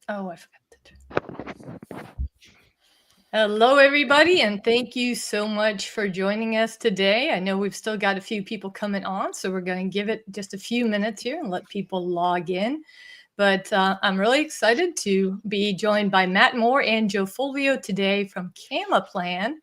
Oh, I forgot to. Hello, everybody, and thank you so much for joining us today. I know we've still got a few people coming on, so we're going to give it just a few minutes here and let people log in. But I'm really excited to be joined by Matt Moore and Joe Fulvio today from Camaplan.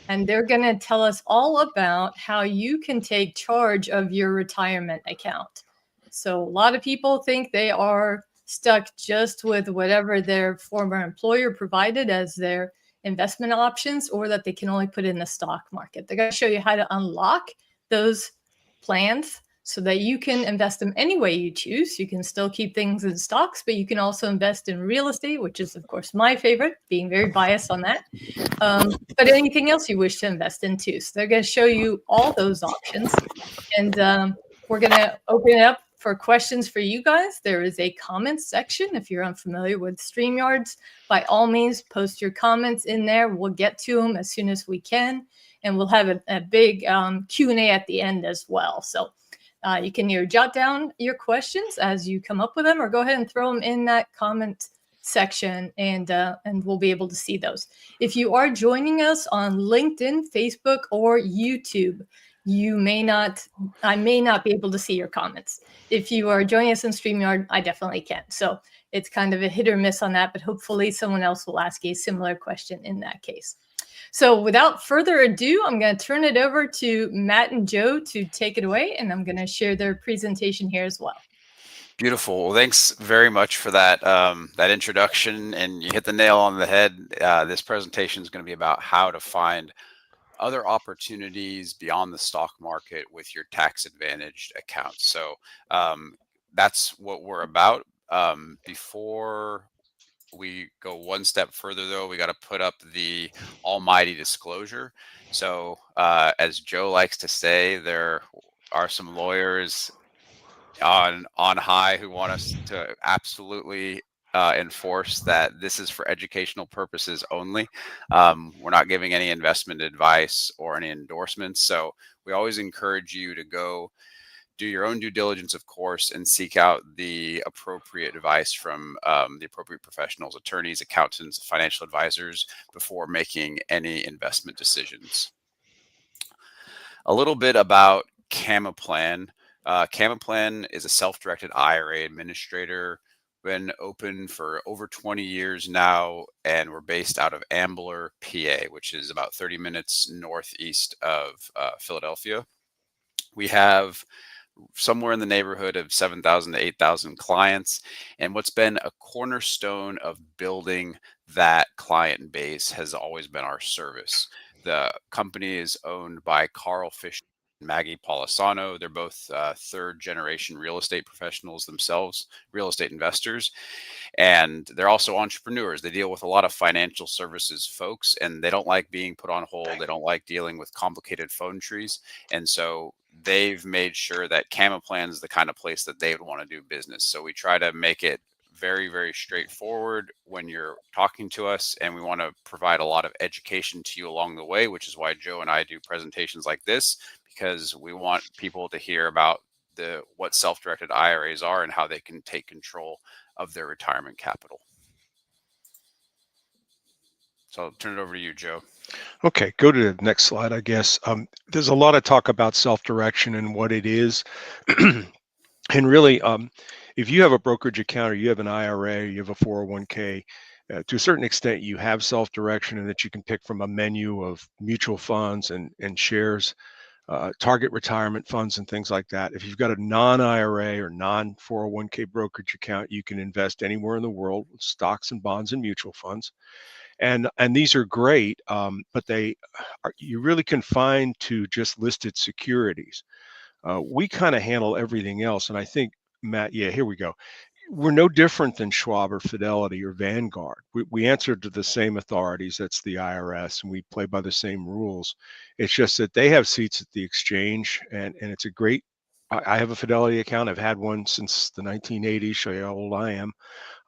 And they're going to tell us all about how you can take charge of your retirement account. So a lot of people think they are stuck just with whatever their former employer provided as their investment options, or that they can only put in the stock market. They're going to show you how to unlock those plans so that you can invest them any way you choose. You can still keep things in stocks, but you can also invest in real estate, which is, of course, my favorite, being very biased on that. But anything else you wish to invest in too. So they're going to show you all those options. And we're going to open it up for questions for you guys. There is a comments section. If you're unfamiliar with StreamYards, by all means, post your comments in there. We'll get to them as soon as we can. And we'll have a big Q&A at the end as well. So you can either jot down your questions as you come up with them, or go ahead and throw them in that comment section, and we'll be able to see those. If you are joining us on LinkedIn, Facebook, or YouTube, I may not be able to see your comments. If you are joining us on StreamYard, I definitely can. So it's kind of a hit or miss on that, but hopefully someone else will ask a similar question in that case. So without further ado, I'm going to turn it over to Matt and Joe to take it away, and I'm going to share their presentation here as well. Beautiful. Well, thanks very much for that that introduction, and you hit the nail on the head. This presentation is going to be about how to find other opportunities beyond the stock market with your tax advantaged accounts. So that's what we're about. Before we go one step further, though, we got to put up the almighty disclosure. So as Joe likes to say, there are some lawyers on high who want us to absolutely enforce that this is for educational purposes only. We're not giving any investment advice or any endorsements. So we always encourage you to go do your own due diligence, of course, and seek out the appropriate advice from the appropriate professionals, attorneys, accountants, financial advisors before making any investment decisions. A little bit about Camaplan. Camaplan is a self-directed IRA administrator. Been open for over 20 years now, and we're based out of Ambler, PA, which is about 30 minutes northeast of Philadelphia. We have somewhere in the neighborhood of 7,000 to 8,000 clients. And what's been a cornerstone of building that client base has always been our service. The company is owned by Carl Fisher and Maggie Polisano. They're both third generation real estate professionals themselves, real estate investors. And they're also entrepreneurs. They deal with a lot of financial services folks, and they don't like being put on hold. They don't like dealing with complicated phone trees. And so they've made sure that Camaplan is the kind of place that they would want to do business. So we try to make it very, very straightforward when you're talking to us, and we want to provide a lot of education to you along the way, which is why Joe and I do presentations like this, because we want people to hear about what self-directed IRAs are and how they can take control of their retirement capital. So I'll turn it over to you, Joe. Okay, go to the next slide, I guess. There's a lot of talk about self-direction and what it is. And really, if you have a brokerage account or you have an IRA, you have a 401k, to a certain extent, you have self-direction in that you can pick from a menu of mutual funds and shares, target retirement funds and things like that. If you've got a non-IRA or non-401k brokerage account, you can invest anywhere in the world with stocks and bonds and mutual funds. And these are great, but you really confined to just listed securities. We kind of handle everything else. And I think, Matt, yeah, here we go. We're no different than Schwab or Fidelity or Vanguard. We answer to the same authorities. That's the IRS, and we play by the same rules. It's just that they have seats at the exchange, and it's a great. I have a Fidelity account. I've had one since the 1980s. Show you how old I am.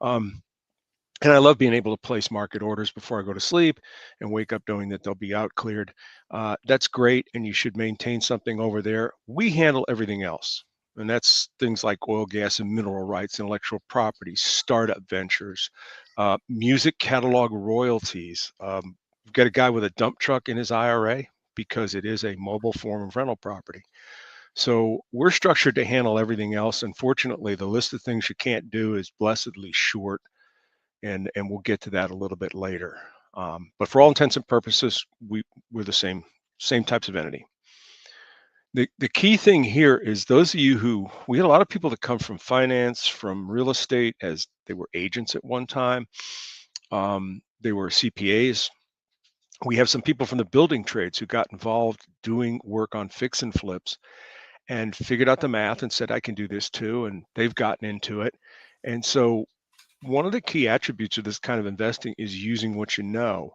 And I love being able to place market orders before I go to sleep and wake up knowing that they'll be out cleared. That's great, and you should maintain something over there. We handle everything else. And that's things like oil, gas, and mineral rights, intellectual property, startup ventures, music catalog royalties. We've got a guy with a dump truck in his IRA because it is a mobile form of rental property. So we're structured to handle everything else. Unfortunately, the list of things you can't do is blessedly short, and we'll get to that a little bit later. But for all intents and purposes, we're the same types of entity. The key thing here is those of you who, we had a lot of people that come from finance, from real estate, as they were agents at one time. They were CPAs. We have some people from the building trades who got involved doing work on fix and flips and figured out the math and said, I can do this too. And they've gotten into it. And so one of the key attributes of this kind of investing is using what you know.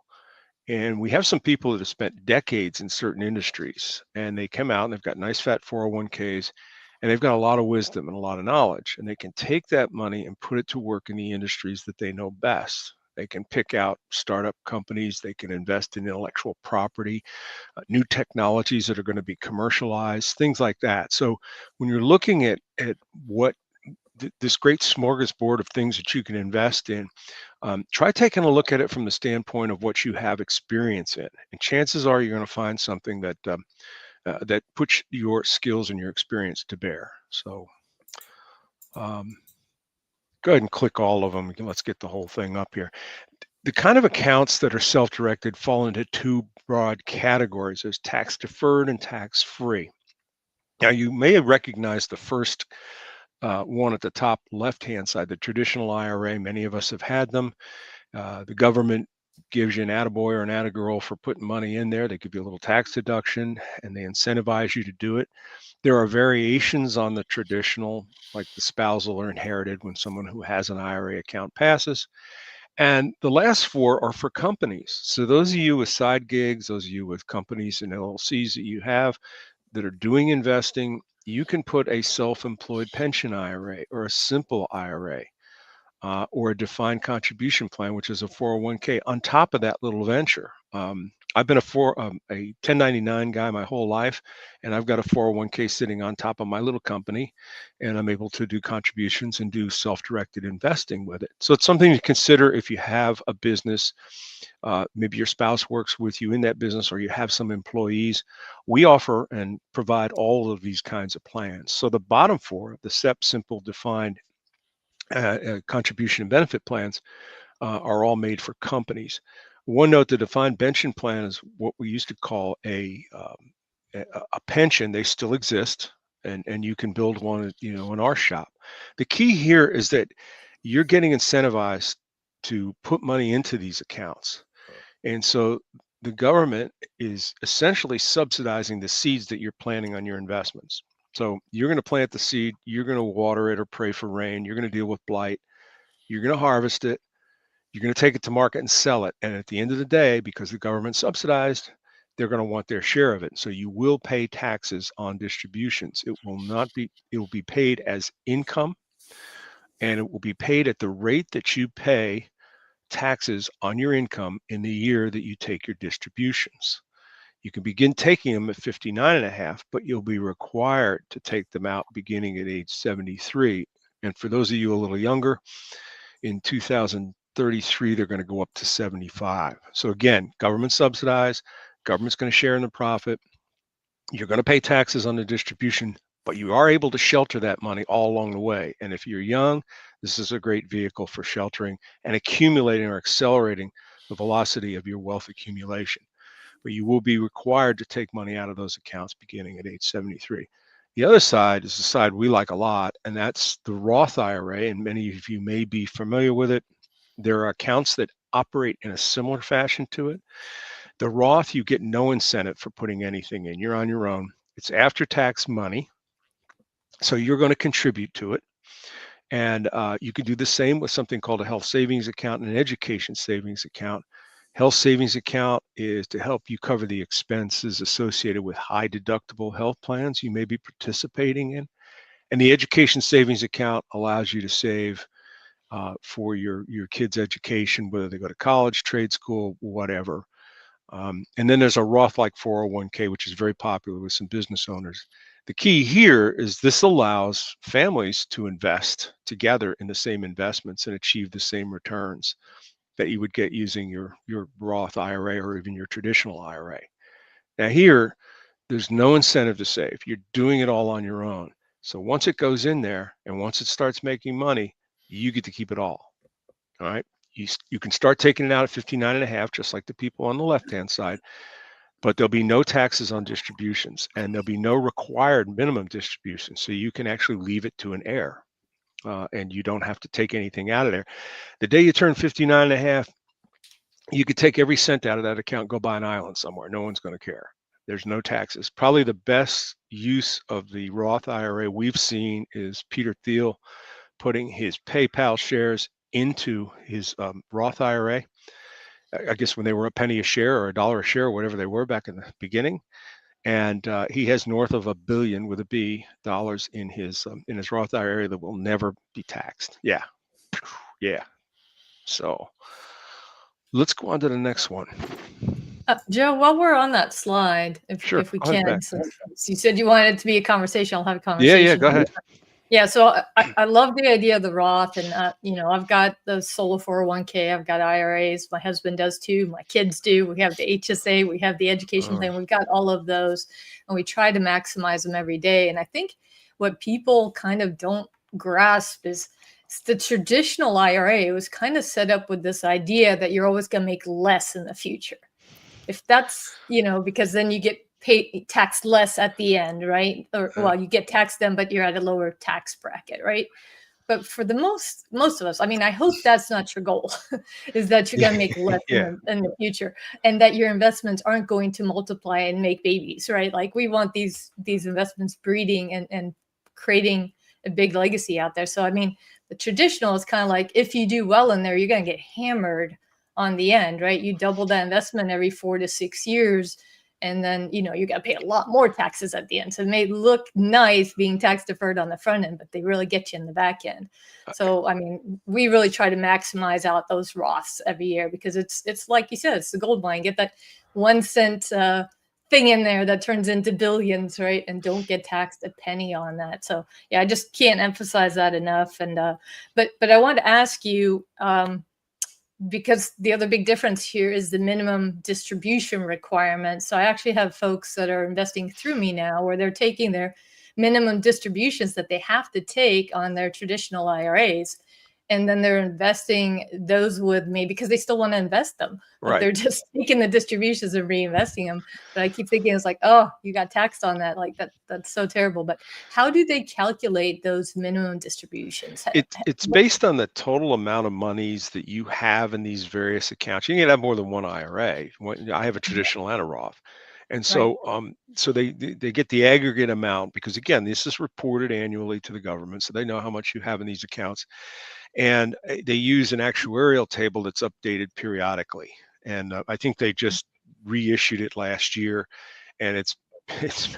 And we have some people that have spent decades in certain industries, and they come out and they've got nice fat 401ks, and they've got a lot of wisdom and a lot of knowledge, and they can take that money and put it to work in the industries that they know best. They can pick out startup companies, they can invest in intellectual property, new technologies that are going to be commercialized, things like that. So when you're looking at what this great smorgasbord of things that you can invest in, try taking a look at it from the standpoint of what you have experience in. And chances are you're going to find something that that puts your skills and your experience to bear. So go ahead and click all of them. Let's get the whole thing up here. The kind of accounts that are self-directed fall into two broad categories. There's tax deferred and tax free. Now you may have recognized the first one at the top left-hand side, the traditional IRA. Many of us have had them. The government gives you an attaboy or an attagirl for putting money in there. They give you a little tax deduction and they incentivize you to do it. There are variations on the traditional, like the spousal or inherited when someone who has an IRA account passes. And the last four are for companies. So those of you with side gigs, those of you with companies and LLCs that you have that are doing investing, you can put a self-employed pension IRA or a simple IRA or a defined contribution plan, which is a 401k, on top of that little venture. I've been a 1099 guy my whole life, and I've got a 401k sitting on top of my little company, and I'm able to do contributions and do self-directed investing with it. So it's something to consider if you have a business. Maybe your spouse works with you in that business, or you have some employees. We offer and provide all of these kinds of plans. So the bottom four, the SEP, simple, defined, contribution and benefit plans, are all made for companies. One note, the defined pension plan is what we used to call a pension. They still exist, and you can build one, in our shop. The key here is that you're getting incentivized to put money into these accounts. And so the government is essentially subsidizing the seeds that you're planting on your investments. So you're going to plant the seed, you're going to water it or pray for rain, you're going to deal with blight, you're going to harvest it, you're going to take it to market and sell it. And at the end of the day, because the government's subsidized, they're going to want their share of it. So you will pay taxes on distributions. It will be paid as income, and it will be paid at the rate that you pay taxes on your income in the year that you take your distributions. You can begin taking them at 59.5, but you'll be required to take them out beginning at age 73. And for those of you a little younger, in 2033, they're going to go up to 75. So again, government subsidized, government's going to share in the profit. You're going to pay taxes on the distribution, but you are able to shelter that money all along the way. And if you're young, this is a great vehicle for sheltering and accumulating or accelerating the velocity of your wealth accumulation. But you will be required to take money out of those accounts beginning at age 73. The other side is the side we like a lot, and that's the Roth IRA, and many of you may be familiar with it. There are accounts that operate in a similar fashion to it. The Roth, you get no incentive for putting anything in. You're on your own. It's after-tax money, so you're going to contribute to it. And you can do the same with something called a health savings account and an education savings account. Health savings account is to help you cover the expenses associated with high deductible health plans you may be participating in. And the education savings account allows you to save for your kids' education, whether they go to college, trade school, whatever. And then there's a Roth like 401k, which is very popular with some business owners. The key here is this allows families to invest together in the same investments and achieve the same returns that you would get using your Roth IRA or even your traditional IRA. Now here, there's no incentive to save. You're doing it all on your own. So once it goes in there and once it starts making money, you get to keep it all. All right. You can start taking it out at 59.5, just like the people on the left-hand side, but there'll be no taxes on distributions and there'll be no required minimum distribution. So you can actually leave it to an heir and you don't have to take anything out of there. The day you turn 59.5, you could take every cent out of that account, go buy an island somewhere. No one's going to care. There's no taxes. Probably the best use of the Roth IRA we've seen is Peter Thiel putting his PayPal shares into his Roth IRA. I guess when they were a penny a share or $1 a share, or whatever they were back in the beginning. And he has north of $1 billion with a B dollars in his Roth IRA that will never be taxed. Yeah. Yeah. So let's go on to the next one. Joe, while we're on that slide, if we can, so you said you wanted it to be a conversation, I'll have a conversation. Yeah, go ahead. Yeah, so I love the idea of the Roth, and you know, I've got the solo 401k, I've got IRAs, my husband does too, my kids do. We have the HSA, we have the education plan, we've got all of those, and we try to maximize them every day. And I think what people kind of don't grasp is the traditional IRA was kind of set up with this idea that you're always going to make less in the future. If that's, you know, because then you get taxed less at the end, right? Or well, you get taxed then, but you're at a lower tax bracket, right? But for the most of us, I mean, I hope that's not your goal, is that you're going to make less in the future, and that your investments aren't going to multiply and make babies, right? Like we want these investments breeding and creating a big legacy out there. So I mean, the traditional is kind of like, if you do well in there, you're going to get hammered on the end, right? You double that investment every 4 to 6 years. And then, you know, you got to pay a lot more taxes at the end. So it may look nice being tax deferred on the front end, but they really get you in the back end. So, I mean, we really try to maximize out those Roths every year, because it's like you said, it's the gold mine. Get that 1 cent thing in there that turns into billions, right? And don't get taxed a penny on that. So yeah, I just can't emphasize that enough. And but I wanted to ask you, because the other big difference here is the minimum distribution requirement. So I actually have folks that are investing through me now where they're taking their minimum distributions that they have to take on their traditional IRAs. And then they're investing those with me because they still want to invest them. But Right. They're just taking the distributions and reinvesting them. But I keep thinking, it's like, oh, you got taxed on that. Like that's so terrible. But how do they calculate those minimum distributions? It's based on the total amount of monies that you have in these various accounts. You can have more than one IRA. I have a traditional and a Roth. And so, so they get the aggregate amount, because again, this is reported annually to the government, so they know how much you have in these accounts. And they use an actuarial table that's updated periodically. And I think they just reissued it last year, and it's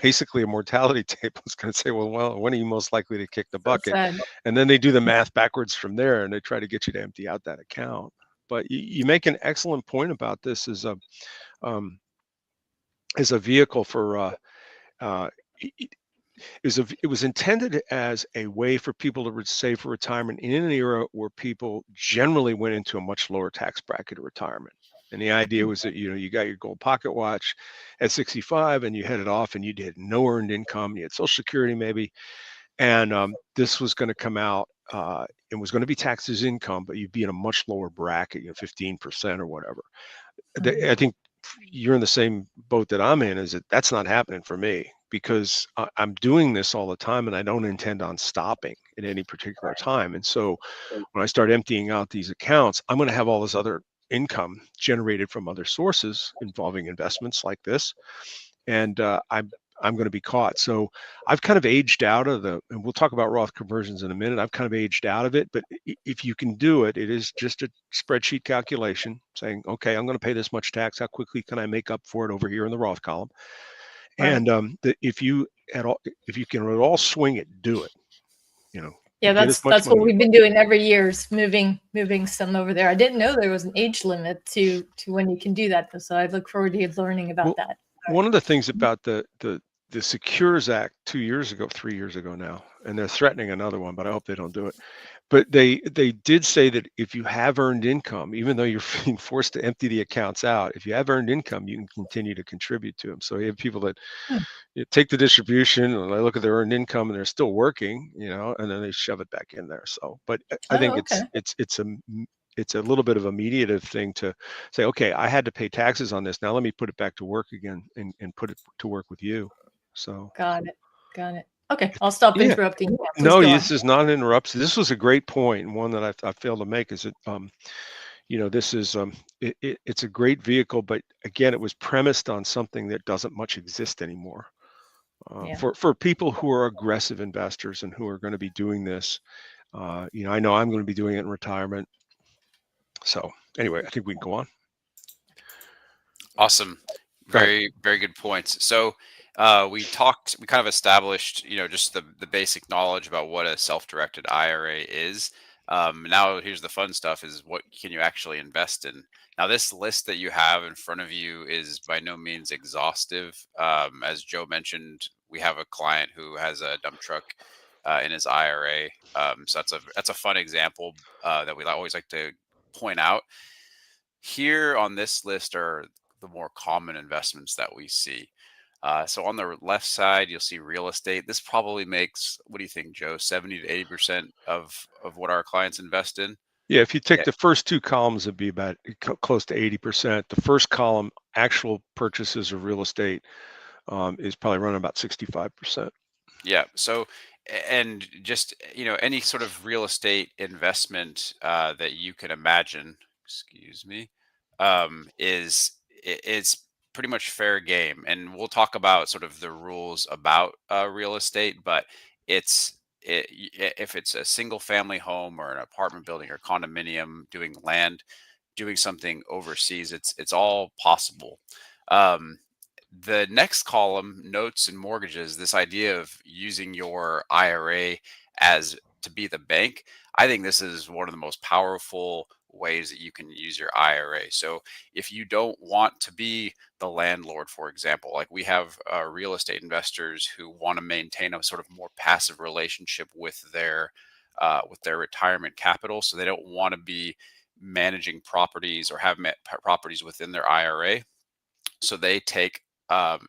basically a mortality table. It's going to say, well, when are you most likely to kick the bucket? And then they do the math backwards from there, and they try to get you to empty out that account. But you make an excellent point about this as a vehicle for it was intended as a way for people to save for retirement in an era where people generally went into a much lower tax bracket of retirement. And the idea was that, you know, you got your gold pocket watch at 65 and you headed off and you did no earned income. You had Social Security maybe. And this was going to come out. It was going to be taxed as income, but you'd be in a much lower bracket, you know, 15% or whatever. I think you're in the same boat that I'm in, is that that's not happening for me, because I'm doing this all the time and I don't intend on stopping at any particular time. And so when I start emptying out these accounts, I'm going to have all this other income generated from other sources involving investments like this. And I'm going to be caught. So I've kind of aged out of and we'll talk about Roth conversions in a minute. I've kind of aged out of it, but if you can do it, it is just a spreadsheet calculation saying, okay, I'm going to pay this much tax. How quickly can I make up for it over here in the Roth column? And if you can at all swing it, do it. You know. Yeah, that's what we've been doing every year, is moving some over there. I didn't know there was an age limit to when you can do that, so I look forward to learning about that. One of the things about the the Secures Act 3 years ago now, and they're threatening another one, but I hope they don't do it. But they did say that if you have earned income, even though you're being forced to empty the accounts out, if you have earned income, you can continue to contribute to them. So you have people that Hmm. take the distribution and they look at their earned income and they're still working, and then they shove it back in there. So, but I think Oh, okay. it's a little bit of a mediative thing to say, okay, I had to pay taxes on this. Now let me put it back to work again and put it to work with you. So Got it. Got it. Okay, I'll stop yeah, interrupting. Yeah, please no, go on. this is not an interruption. This was a great point, and one that I failed to make is that this is it's a great vehicle, but again, it was premised on something that doesn't much exist anymore. Yeah. For people who are aggressive investors and who are going to be doing this, I know I'm going to be doing it in retirement. So anyway, I think we can go on. Awesome. Go ahead. Very, very good points. So we kind of established, just the basic knowledge about what a self-directed IRA is. Now here's the fun stuff: is what can you actually invest in? Now this list that you have in front of you is by no means exhaustive. As Joe mentioned, we have a client who has a dump truck in his IRA. So that's a fun example that we always like to point out. Here on this list are the more common investments that we see. So on the left side, you'll see real estate. This probably makes, what do you think, Joe, 70 to 80% of what our clients invest in? Yeah, if you take Yeah. the first two columns, it'd be about close to 80%. The first column, actual purchases of real estate, is probably running about 65%. Yeah. So, and just, any sort of real estate investment that you can imagine, excuse me, it's pretty much fair game. And we'll talk about sort of the rules about real estate, but if it's a single family home or an apartment building or condominium, doing something overseas, it's all possible. Um, the next column, notes and mortgages, this idea of using your IRA as to be the bank, I think this is one of the most powerful ways that you can use your IRA. So if you don't want to be the landlord, for example, like we have real estate investors who want to maintain a sort of more passive relationship with their retirement capital, so they don't want to be managing properties or have properties within their IRA. So they take a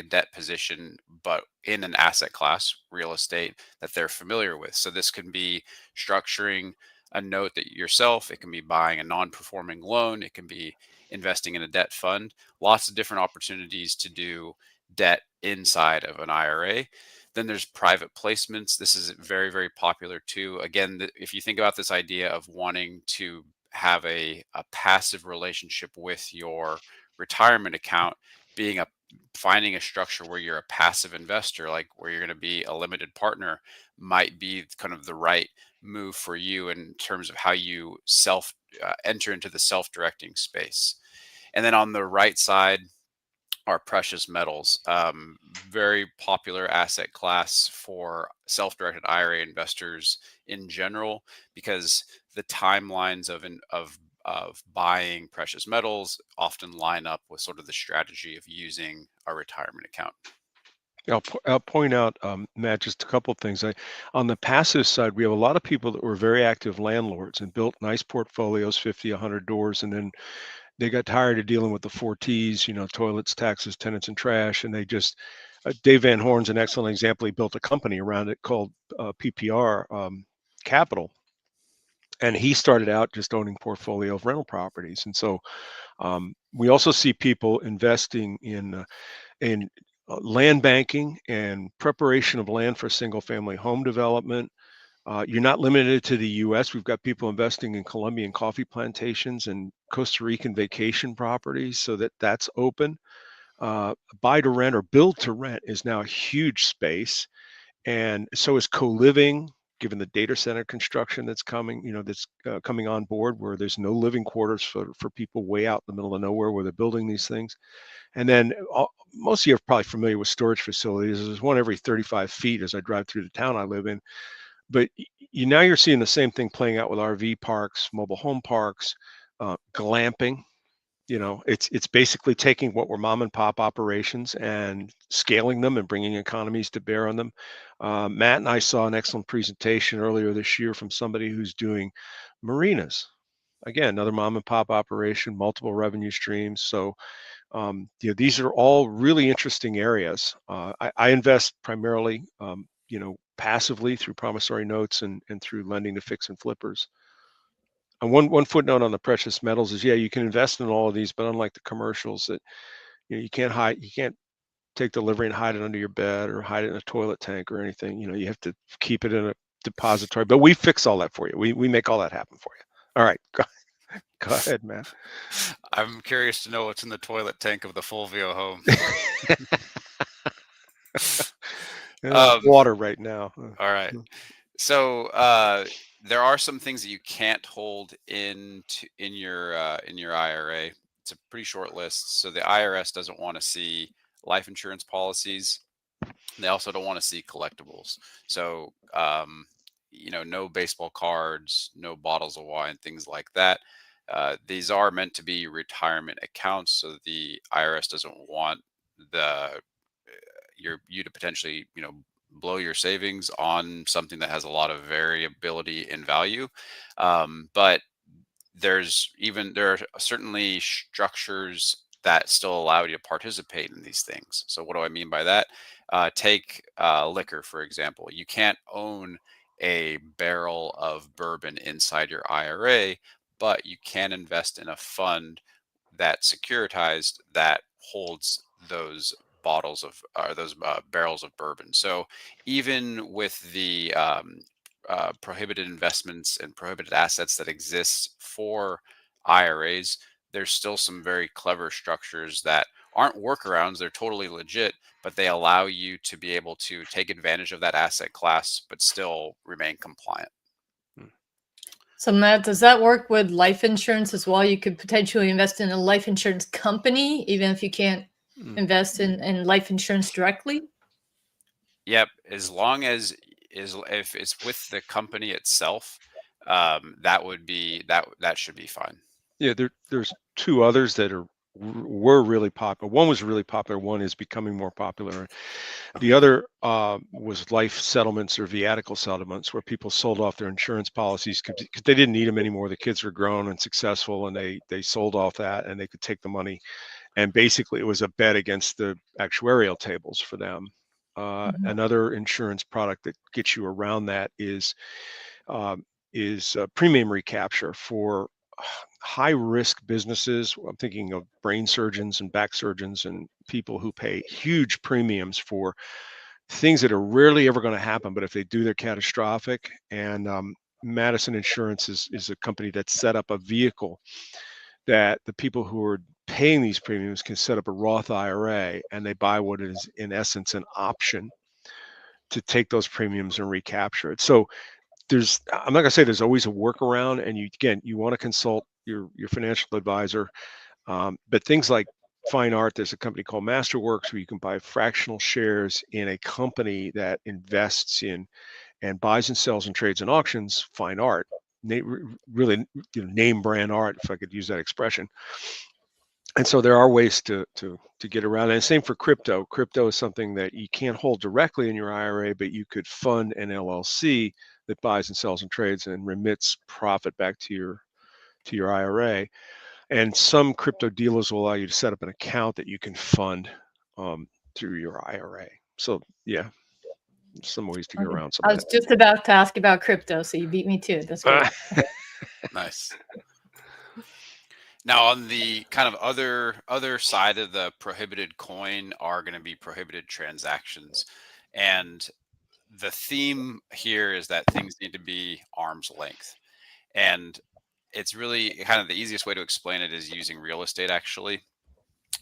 debt position, but in an asset class, real estate, that they're familiar with. So this can be structuring a note that yourself. It can be buying a non-performing loan. It can be investing in a debt fund. Lots of different opportunities to do debt inside of an IRA. Then there's private placements. This is very, very popular too. Again, if you think about this idea of wanting to have a passive relationship with your retirement account, finding a structure where you're a passive investor, like where you're going to be a limited partner, might be kind of the right move for you in terms of how you enter into the self-directing space. And then on the right side are precious metals, very popular asset class for self-directed IRA investors in general, because the timelines of buying precious metals often line up with sort of the strategy of using a retirement account. I'll point out, Matt, just a couple of things. On the passive side, we have a lot of people that were very active landlords and built nice portfolios, 50, 100 doors, and then they got tired of dealing with the 4Ts, toilets, taxes, tenants, and trash, and they just Dave Van Horn's an excellent example. He built a company around it called PPR Capital, and he started out just owning portfolio of rental properties. And so we also see people investing in land banking and preparation of land for single family home development. You're not limited to the US. We've got people investing in Colombian coffee plantations and Costa Rican vacation properties, so that's open. Buy to rent or build to rent is now a huge space. And so is co-living, given the data center construction that's coming, that's coming on board, where there's no living quarters for people way out in the middle of nowhere where they're building these things. And then most of you are probably familiar with storage facilities. There's one every 35 feet as I drive through the town I live in. But now you're seeing the same thing playing out with RV parks, mobile home parks, glamping. It's basically taking what were mom and pop operations and scaling them and bringing economies to bear on them. Matt and I saw an excellent presentation earlier this year from somebody who's doing marinas. Again, another mom and pop operation, multiple revenue streams. So these are all really interesting areas. I invest primarily, passively through promissory notes and through lending to fix and flippers. And one footnote on the precious metals is, yeah, you can invest in all of these, but unlike the commercials, that you can't take delivery and hide it under your bed or hide it in a toilet tank or anything. You have to keep it in a depository. But we fix all that for you. We make all that happen for you. All right, go ahead, man. I'm curious to know what's in the toilet tank of the Fulvio home. Water right now. All right. So there are some things that you can't hold in your IRA. It's a pretty short list. So the IRS doesn't want to see life insurance policies. They also don't want to see collectibles. So no baseball cards, no bottles of wine, things like that. These are meant to be retirement accounts, so the IRS doesn't want you to potentially blow your savings on something that has a lot of variability in value. But there are certainly structures that still allow you to participate in these things. So what do I mean by that? Take liquor, for example. You can't own a barrel of bourbon inside your IRA, but you can invest in a fund that's securitized that holds those bottles of those barrels of bourbon. So even with the prohibited investments and prohibited assets that exist for IRAs, there's still some very clever structures that aren't workarounds. They're totally legit, but they allow you to be able to take advantage of that asset class, but still remain compliant. So Matt, does that work with life insurance as well? You could potentially invest in a life insurance company, even if you can't invest in life insurance directly? Yep. As long as if it's with the company itself, that should be fine. Yeah, there's two others that were really popular. One was really popular. One is becoming more popular. The other was life settlements or viatical settlements, where people sold off their insurance policies because they didn't need them anymore. The kids were grown and successful, and they sold off that, and they could take the money. And basically, it was a bet against the actuarial tables for them. Another insurance product that gets you around that is premium recapture for high risk businesses. I'm thinking of brain surgeons and back surgeons and people who pay huge premiums for things that are rarely ever going to happen, but if they do, they're catastrophic. And Madison Insurance is a company that set up a vehicle that the people who are paying these premiums can set up a Roth IRA, and they buy what is in essence an option to take those premiums and recapture it. So I'm not going to say there's always a workaround, and you want to consult your financial advisor. But things like fine art, there's a company called Masterworks where you can buy fractional shares in a company that invests in and buys and sells and trades and auctions fine art, really name brand art, if I could use that expression. And so there are ways to get around it. And same for crypto. Crypto is something that you can't hold directly in your IRA, but you could fund an LLC that buys and sells and trades and remits profit back to your IRA. And some crypto dealers will allow you to set up an account that you can fund through your IRA. So yeah, some ways to get around some I of was just about to ask about crypto, so you beat me to it. That's great. Nice. Now, on the kind of other side of the prohibited coin are going to be prohibited transactions. And the theme here is that things need to be arm's length. And it's really kind of the easiest way to explain it is using real estate, actually.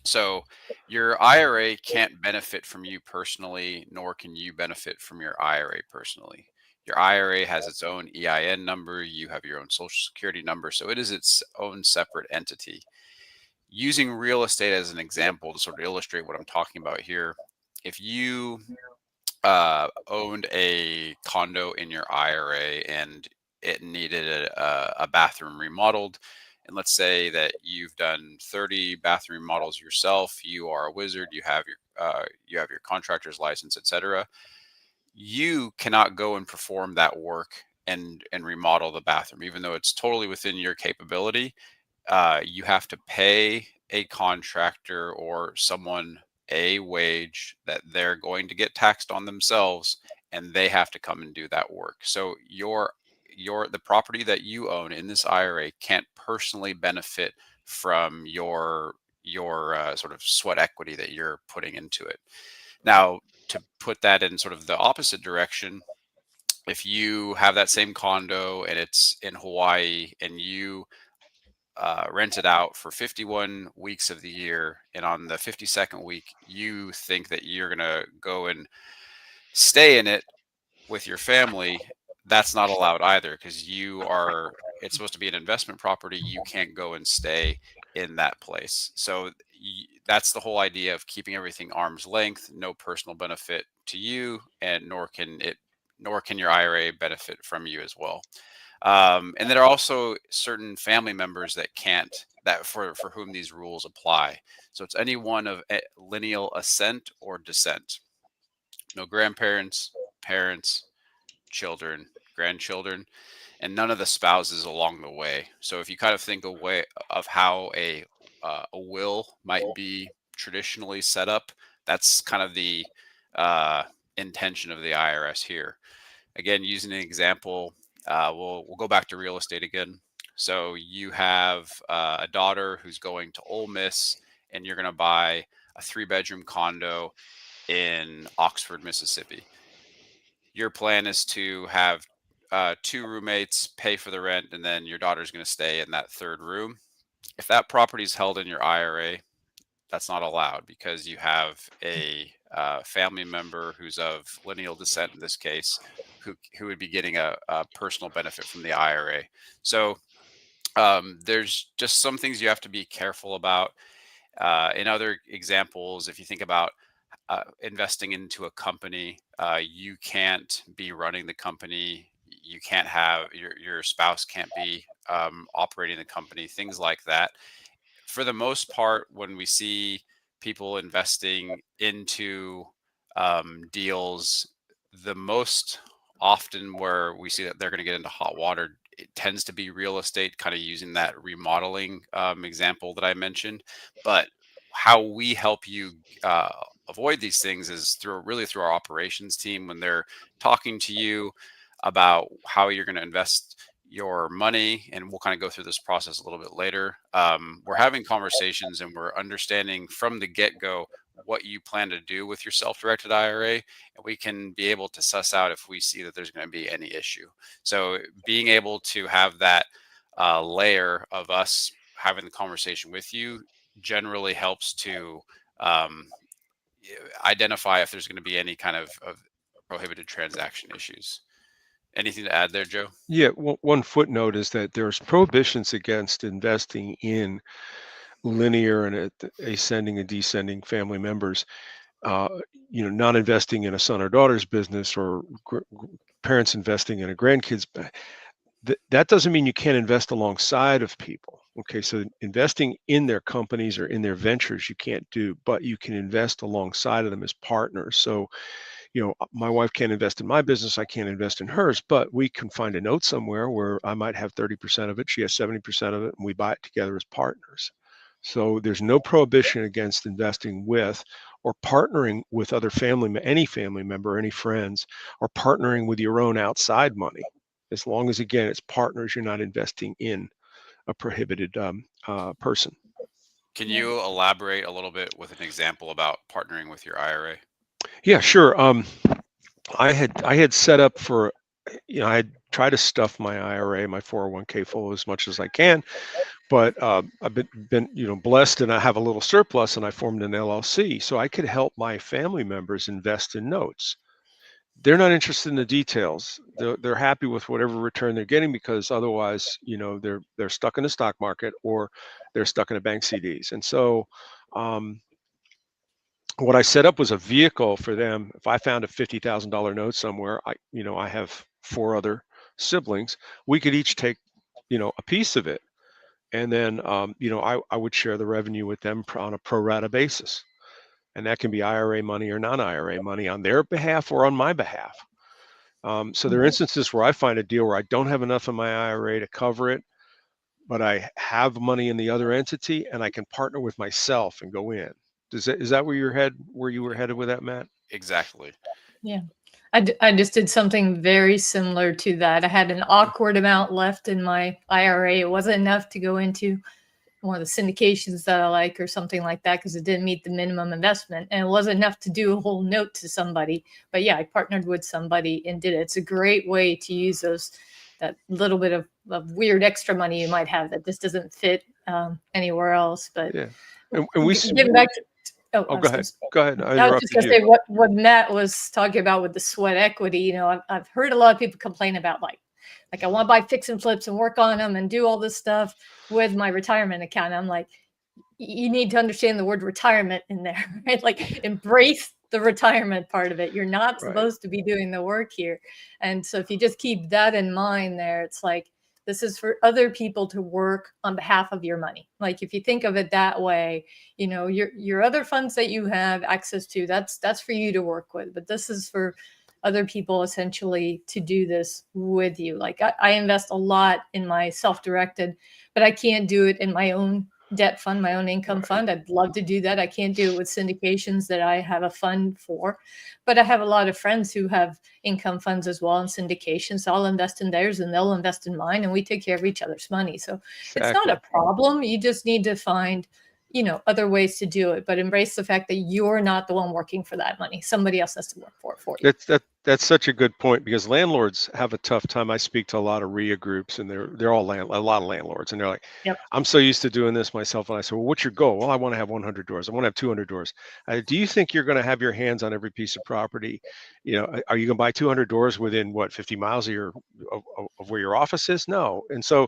So your IRA can't benefit from you personally, nor can you benefit from your IRA personally. Your IRA has its own EIN number, you have your own social security number, so it is its own separate entity. Using real estate as an example to sort of illustrate what I'm talking about here, if you owned a condo in your IRA and it needed a bathroom remodeled, and let's say that you've done 30 bathroom remodels yourself, you are a wizard, you have your contractor's license, etc., you cannot go and perform that work and remodel the bathroom, even though it's totally within your capability. You have to pay a contractor or someone a wage that they're going to get taxed on themselves, and they have to come and do that work. So the property that you own in this IRA can't personally benefit from your sort of sweat equity that you're putting into it. Now, to put that in sort of the opposite direction, if you have that same condo and it's in Hawaii and you rent it out for 51 weeks of the year, and on the 52nd week, you think that you're going to go and stay in it with your family, that's not allowed either, because it's supposed to be an investment property. You can't go and stay in that place. So that's the whole idea of keeping everything arm's length, no personal benefit to you, and nor can your IRA benefit from you as well. And there are also certain family members for whom these rules apply. So it's anyone of lineal ascent or descent. No grandparents, parents, children, grandchildren, and none of the spouses along the way. So if you kind of think of how a will might be traditionally set up, that's kind of the intention of the IRS here. Again, using an example, we'll go back to real estate again. So you have a daughter who's going to Ole Miss, and you're going to buy a 3-bedroom condo in Oxford, Mississippi. Your plan is to have 2 roommates, pay for the rent, and then your daughter's going to stay in that 3rd room. If that property is held in your IRA, that's not allowed, because you have a family member who's of lineal descent in this case, who would be getting a personal benefit from the IRA. So there's just some things you have to be careful about. In other examples, if you think about investing into a company, you can't be running the company. You can't have your spouse can't be operating the company, things like that. For the most part, when we see people investing into deals, the most often where we see that they're going to get into hot water, it tends to be real estate, kind of using that remodeling example that I mentioned. But how we help you avoid these things is through our operations team. When they're talking to you about how you're going to invest your money, and we'll kind of go through this process a little bit later, we're having conversations and we're understanding from the get-go what you plan to do with your self-directed IRA, and we can be able to suss out if we see that there's going to be any issue. So being able to have that layer of us having the conversation with you generally helps to identify if there's going to be any kind of prohibited transaction issues. Anything to add there, Joe? Yeah, one footnote is that there's prohibitions against investing in linear and ascending and descending family members. Not investing in a son or daughter's business, or parents investing in a grandkid's. That doesn't mean you can't invest alongside of people. Okay, so investing in their companies or in their ventures you can't do, but you can invest alongside of them as partners. So, my wife can't invest in my business, I can't invest in hers, but we can find a note somewhere where I might have 30% of it, she has 70% of it, and we buy it together as partners. So there's no prohibition against investing with or partnering with any family member, any friends, or partnering with your own outside money. As long as, again, it's partners, you're not investing in a prohibited person. Can you elaborate a little bit with an example about partnering with your IRA? Yeah, sure. I had set up for, I had tried to stuff my IRA, my 401k full as much as I can, but I've been blessed, and I have a little surplus, and I formed an LLC so I could help my family members invest in notes. They're not interested in the details. They're happy with whatever return they're getting, because otherwise, they're stuck in the stock market or they're stuck in a bank CDs. And so, what I set up was a vehicle for them. If I found a $50,000 note somewhere, I have 4 other siblings. We could each take, a piece of it. And then, I would share the revenue with them on a pro rata basis. And that can be IRA money or non-IRA money on their behalf or on my behalf. So there are instances where I find a deal where I don't have enough in my IRA to cover it, but I have money in the other entity and I can partner with myself and go in. Is that where you were headed with that, Matt? Exactly. Yeah. I just did something very similar to that. I had an awkward amount left in my IRA. It wasn't enough to go into one of the syndications that I like or something like that because it didn't meet the minimum investment. And it wasn't enough to do a whole note to somebody. But yeah, I partnered with somebody and did it. It's a great way to use that little bit of weird extra money you might have that just doesn't fit anywhere else. But yeah, and we getting back to go ahead. Go ahead. I was just going to say what Matt was talking about with the sweat equity. I've heard a lot of people complain about like I want to buy fix and flips and work on them and do all this stuff with my retirement account. I'm like, you need to understand the word retirement in there, right? Like embrace the retirement part of it. You're not supposed to be doing the work here. And so if you just keep that in mind there, it's like, this is for other people to work on behalf of your money. Like if you think of it that way, your other funds that you have access to, that's for you to work with. But this is for other people essentially to do this with you. Like I invest a lot in my self-directed, but I can't do it in my own debt fund, my own income fund. I'd love to do that. I can't do it with syndications that I have a fund for, but I have a lot of friends who have income funds as well and syndications. So I'll invest in theirs and they'll invest in mine and we take care of each other's money. So It's not a problem. You just need to find, other ways to do it, but embrace the fact that you're not the one working for that money. Somebody else has to work for you. That's such a good point because landlords have a tough time. I speak to a lot of RIA groups and they're all a lot of landlords and they're like, yep. I'm so used to doing this myself. And I said, well, what's your goal? Well, I want to have 100 doors. I want to have 200 doors. Do you think you're going to have your hands on every piece of property? Are you going to buy 200 doors within 50 miles of where your office is? No. And so,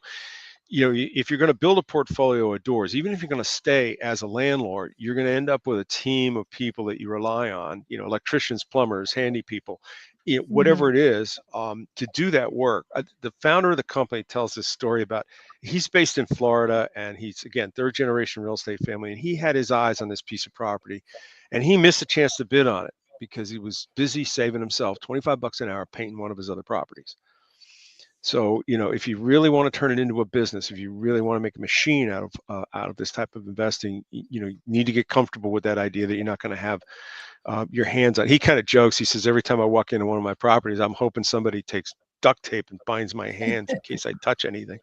if you're going to build a portfolio of doors, even if you're going to stay as a landlord, you're going to end up with a team of people that you rely on, electricians, plumbers, handy people, whatever it is, to do that work. The founder of the company tells this story about, he's based in Florida and he's, again, third generation real estate family. And he had his eyes on this piece of property and he missed a chance to bid on it because he was busy saving himself $25 an hour painting one of his other properties. So, if you really want to turn it into a business, if you really want to make a machine out of this type of investing, you need to get comfortable with that idea that you're not going to have your hands on. He kind of jokes. He says, every time I walk into one of my properties, I'm hoping somebody takes duct tape and binds my hands in case I touch anything.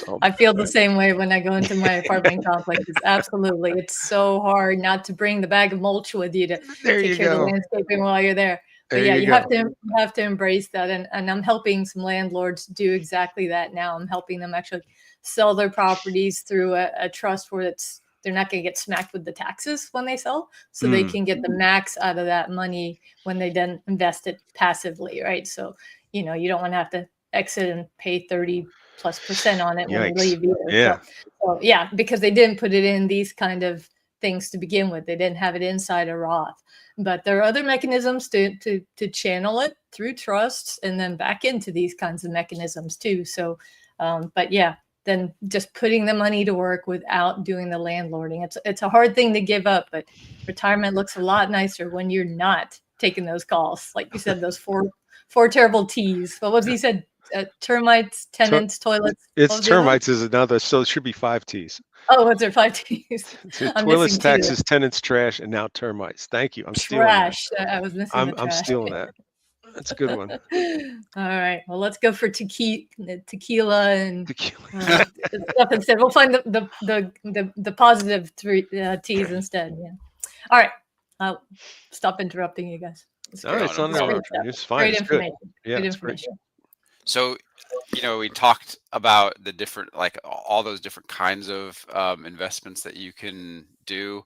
So, I feel the same way when I go into my apartment complexes. Absolutely. It's so hard not to bring the bag of mulch with you to take care of the landscaping while you're there. But yeah, you have to embrace that. And I'm helping some landlords do exactly that now. I'm helping them actually sell their properties through a trust where they're not going to get smacked with the taxes when they sell. So they can get the max out of that money when they then invest it passively, right? So, you don't want to have to exit and pay 30+% on it when you leave either. Yeah. So yeah, because they didn't put it in these kind of things to begin with. They didn't have it inside a Roth. But there are other mechanisms to channel it through trusts and then back into these kinds of mechanisms too. So, but yeah, then just putting the money to work without doing the landlording. It's a hard thing to give up, but retirement looks a lot nicer when you're not taking those calls. Like you said, those four terrible T's. What was he said? Termites, tenants, toilets. It's termites is another, so it should be 5 T's. Oh, what's there 5 T's? Toilets, taxes, tenants, trash, and now termites. Thank you. I'm trash. Stealing that. I was missing the trash. I'm stealing that. That's a good one. All right. Well, let's go for tequila and stuff instead. We'll find the positive 3 T's instead. Yeah. All right. I'll stop interrupting you guys. It's fine. Great information. Yeah, good information. So, we talked about the different, like all those different kinds of investments that you can do.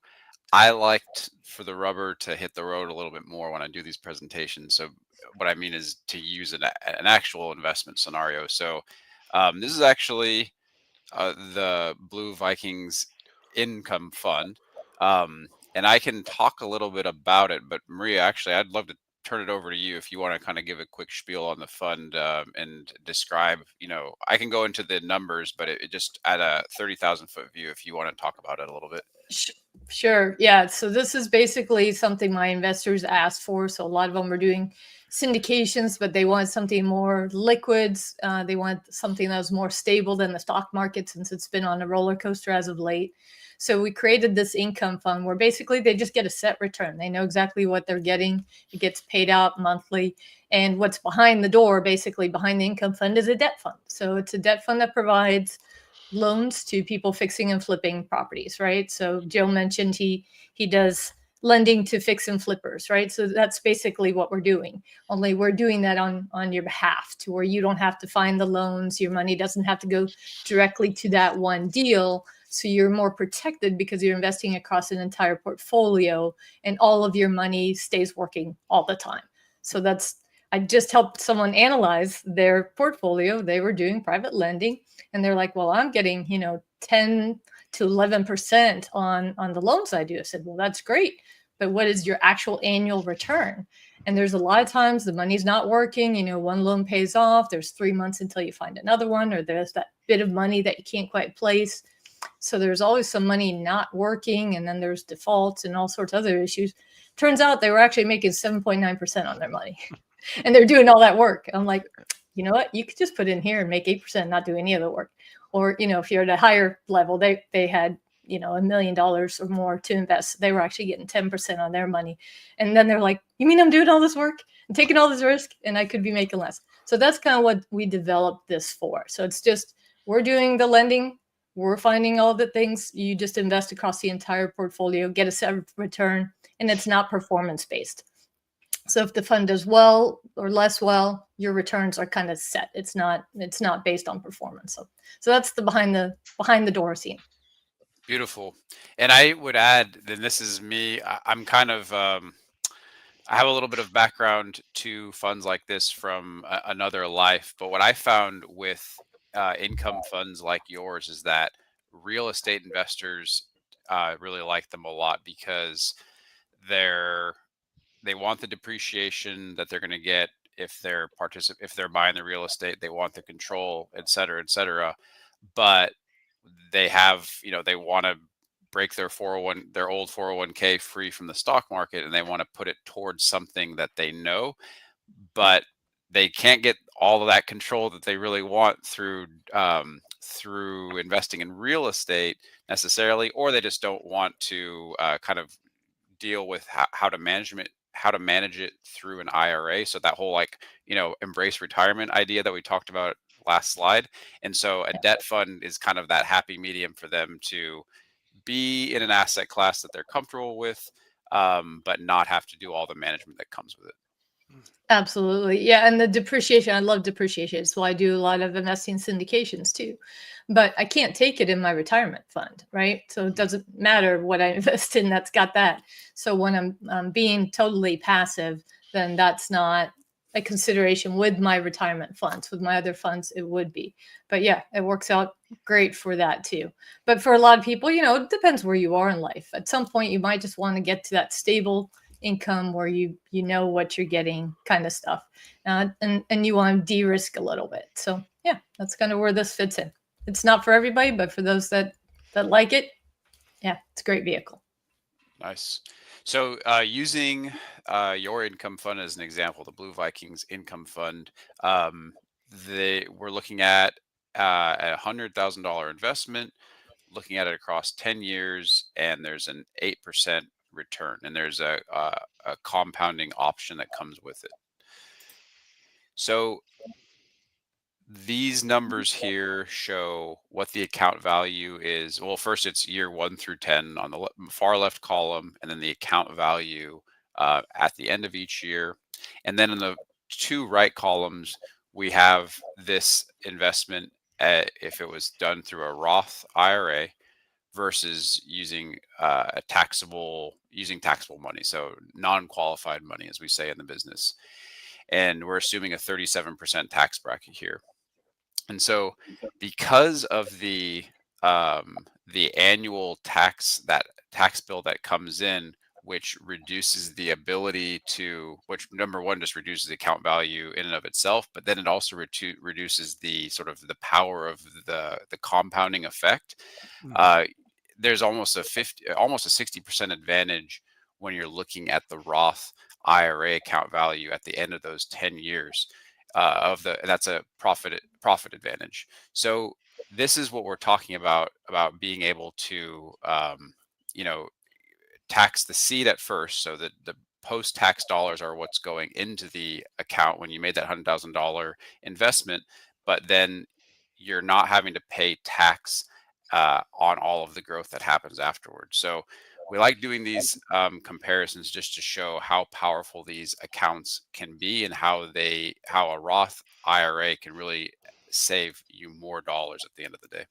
I liked for the rubber to hit the road a little bit more when I do these presentations. So what I mean is to use an actual investment scenario. So this is actually the Blue Vikings Income Fund. And I can talk a little bit about it, but Maria, actually, I'd love to turn it over to you if you want to kind of give a quick spiel on the fund and describe, I can go into the numbers, but it just at a 30,000-foot view, if you want to talk about it a little bit. Sure. Yeah. So this is basically something my investors asked for. So a lot of them are doing syndications, but they want something more liquids. They want something that was more stable than the stock market, since it's been on a roller coaster as of late. So we created this income fund where basically they just get a set return. They know exactly what they're getting. It gets paid out monthly. And what's behind the door, basically behind the income fund, is a debt fund. So it's a debt fund that provides loans to people fixing and flipping properties, right? So Joe mentioned he does lending to fix and flippers, right? So that's basically what we're doing. Only we're doing that on your behalf, to where you don't have to find the loans. Your money doesn't have to go directly to that one deal. So you're more protected because you're investing across an entire portfolio, and all of your money stays working all the time. So I just helped someone analyze their portfolio. They were doing private lending, and they're like, well, I'm getting, 10 to 11% on the loans I do. I said, well, that's great, but what is your actual annual return? And there's a lot of times the money's not working. One loan pays off. There's 3 months until you find another one, or there's that bit of money that you can't quite place. So there's always some money not working, and then there's defaults and all sorts of other issues. Turns out they were actually making 7.9% on their money. And they're doing all that work. I'm like, you know what? You could just put in here and make 8% and not do any of the work. Or, if you're at a higher level, they had, $1 million or more to invest. They were actually getting 10% on their money. And then they're like, you mean I'm doing all this work and taking all this risk and I could be making less? So that's kind of what we developed this for. So it's just, we're doing the lending. We're finding all the things. You just invest across the entire portfolio, get a set return, and it's not performance based. So if the fund does well or less well, your returns are kind of set. It's not based on performance. So that's the behind the door scene. Beautiful. And I would add, then this is me. I'm kind of I have a little bit of background to funds like this from another life. But what I found with income funds like yours is that real estate investors really like them a lot, because they want the depreciation that they're going to get if they're buying the real estate. They want the control, et cetera, et cetera. But they have, they want to break their old 401k free from the stock market, and they want to put it towards something that they know, but they can't get all of that control that they really want through investing in real estate necessarily, or they just don't want to kind of deal with how to manage it through an IRA. So that whole embrace retirement idea that we talked about last slide. And so a debt fund is kind of that happy medium for them to be in an asset class that they're comfortable with, but not have to do all the management that comes with it. Absolutely. Yeah. And the depreciation, I love depreciation. So I do a lot of investing syndications too, but I can't take it in my retirement fund, right? So it doesn't matter what I invest in, that's got that. So when I'm being totally passive, then that's not a consideration with my retirement funds. With my other funds, it would be. But yeah, it works out great for that too. But for a lot of people, it depends where you are in life. At some point, you might just want to get to that stable income where you know what you're getting kind of stuff, and you want to de-risk a little bit. So yeah, that's kind of where this fits in. It's not for everybody, but for those that like it, yeah, it's a great vehicle. Nice. So using your income fund as an example, the Blue Vikings income fund, we're looking at a $100,000 investment, looking at it across 10 years, and there's an 8% return, and there's a compounding option that comes with it. So these numbers here show what the account value is. Well, first it's year 1 through 10 on the far left column, and then the account value at the end of each year. And then in the 2 right columns, we have this investment if it was done through a Roth IRA versus using taxable money, so non-qualified money, as we say in the business. And we're assuming a 37% tax bracket here. And so because of the annual tax bill that comes in, which reduces the ability to, which number one, just reduces the account value in and of itself, but then it also reduces the sort of the power of the compounding effect. There's almost a 60% advantage when you're looking at the Roth IRA account value at the end of those 10 years that's a profit advantage. So this is what we're talking about being able to, tax the seed at first, so that the post-tax dollars are what's going into the account when you made that $100,000 investment, but then you're not having to pay tax on all of the growth that happens afterwards. So we like doing these comparisons just to show how powerful these accounts can be, and how a Roth IRA can really save you more dollars at the end of the day.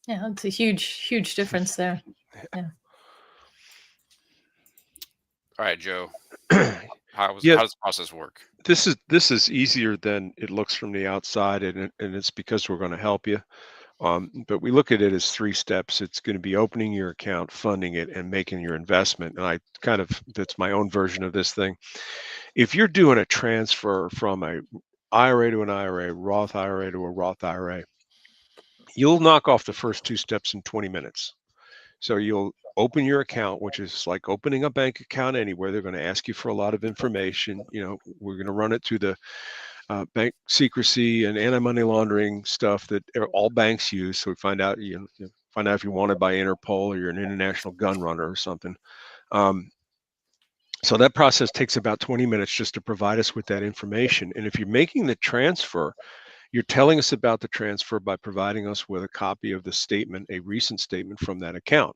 Yeah, it's a huge difference there. Yeah. All right, Joe. How does the process work? This is easier than it looks from the outside, and it's because we're going to help you. But we look at it as 3 steps. It's going to be opening your account, funding it, and making your investment. And that's my own version of this thing. If you're doing a transfer from a IRA to an IRA, Roth IRA to a Roth IRA, you'll knock off the first 2 steps in 20 minutes. So you'll open your account, which is like opening a bank account anywhere. They're going to ask you for a lot of information. We're going to run it through the bank secrecy and anti-money laundering stuff that all banks use. So we find out, find out if you're wanted by Interpol or you're an international gun runner or something. So that process takes about 20 minutes just to provide us with that information. And if you're making the transfer, you're telling us about the transfer by providing us with a copy of the statement, a recent statement from that account.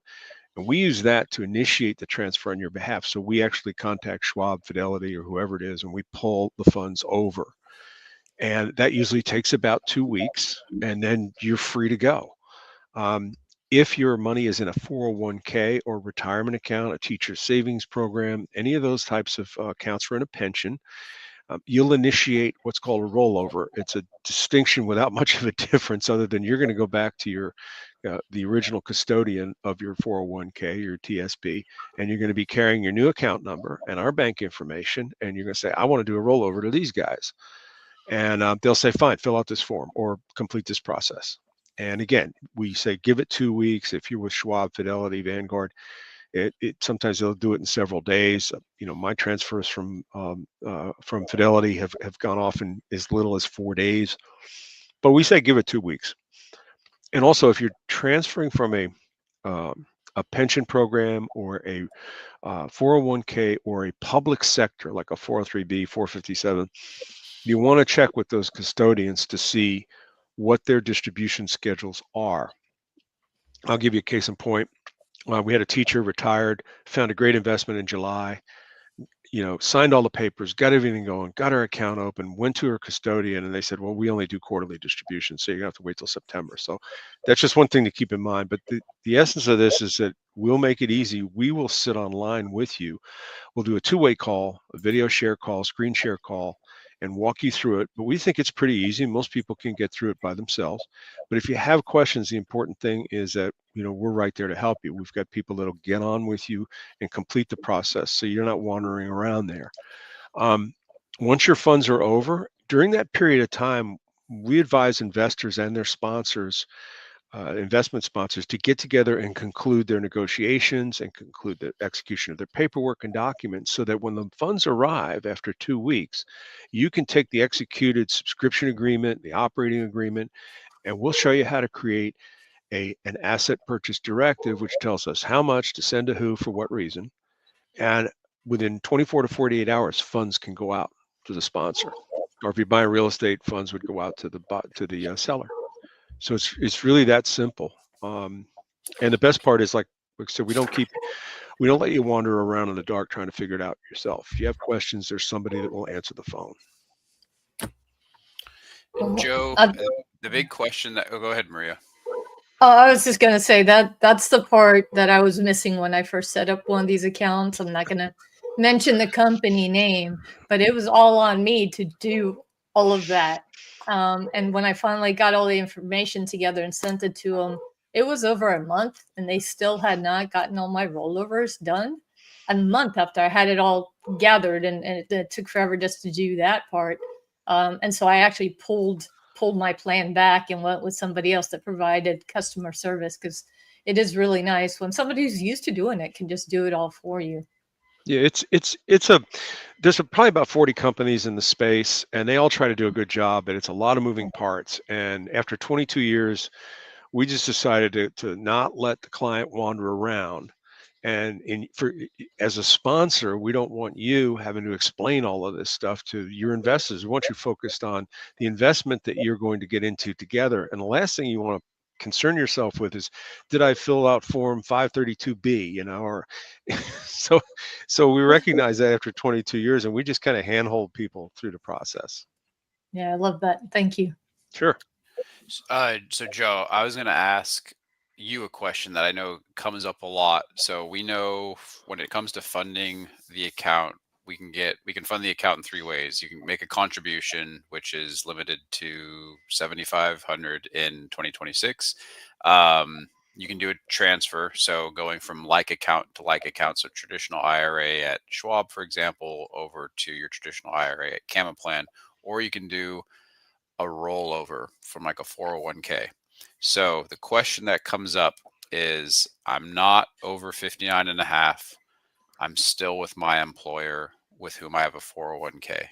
And we use that to initiate the transfer on your behalf. So we actually contact Schwab, Fidelity, or whoever it is, and we pull the funds over. And that usually takes about 2 weeks, and then you're free to go. If your money is in a 401k or retirement account, a teacher's savings program, any of those types of accounts, or in a pension, you'll initiate what's called a rollover. It's a distinction without much of a difference, other than you're going to go back to your the original custodian of your 401k, your TSP, and you're going to be carrying your new account number and our bank information, and you're going to say, I want to do a rollover to these guys. And they'll say, fine, fill out this form or complete this process. And again, we say, give it 2 weeks. If you're with Schwab, Fidelity, Vanguard, it sometimes they'll do it in several days. My transfers from Fidelity have gone off in as little as 4 days, but we say give it 2 weeks. And also, if you're transferring from a pension program or a 401k or a public sector like a 403b, 457, you want to check with those custodians to see what their distribution schedules are. I'll give you a case in point. We had a teacher retired, found a great investment in July, signed all the papers, got everything going, got her account open, went to her custodian, and they said, well, we only do quarterly distributions, so you're gonna have to wait till September. So that's just one thing to keep in mind. But the essence of this is that we'll make it easy. We will sit online with you. We'll do a 2-way call, a video share call, screen share call, and walk you through it. But we think it's pretty easy. Most people can get through it by themselves. But if you have questions, the important thing is that we're right there to help you. We've got people that'll get on with you and complete the process, so you're not wandering around there. Once your funds are over, during that period of time, we advise investors and their sponsors, investment sponsors, to get together and conclude their negotiations and conclude the execution of their paperwork and documents, so that when the funds arrive after 2 weeks, you can take the executed subscription agreement, the operating agreement, and we'll show you how to create an asset purchase directive, which tells us how much to send to who for what reason. And within 24 to 48 hours, funds can go out to the sponsor. Or if you're buying real estate, funds would go out to the seller. So it's really that simple. And the best part is, like I said, we don't let you wander around in the dark trying to figure it out yourself. If you have questions, there's somebody that will answer the phone. Joe, the big question go ahead, Maria. I was just going to say that's the part that I was missing when I first set up one of these accounts. I'm not going to mention the company name, but it was all on me to do all of that. And when I finally got all the information together and sent it to them, It was over a month, and they still had not gotten all my rollovers done. A month after I had it all gathered, and it took forever just to do that part. And so I actually pulled my plan back and went with somebody else that provided customer service, because it is really nice when somebody who's used to doing it can just do it all for you. Yeah, there's probably about 40 companies in the space, and they all try to do a good job, but it's a lot of moving parts. And after 22 years, we just decided to not let the client wander around. And as a sponsor, we don't want you having to explain all of this stuff to your investors. We want you focused on the investment that you're going to get into together. And the last thing you want to concern yourself with is, did I fill out form 532B, or so we recognize that after 22 years, and we just kind of handhold people through the process. Yeah, I love that. Thank you. Sure. So Joe, I was going to ask you a question that I know comes up a lot. So we know when it comes to funding the account, we can fund the account in three ways. You can make a contribution, which is limited to $7,500 in 2026. You can do a transfer, so going from like account to like account, so traditional IRA at Schwab, for example, over to your traditional IRA at Camaplan, or you can do a rollover from like a 401k. So the question that comes up is, I'm not over 59 and a half. I'm still with my employer with whom I have a 401k.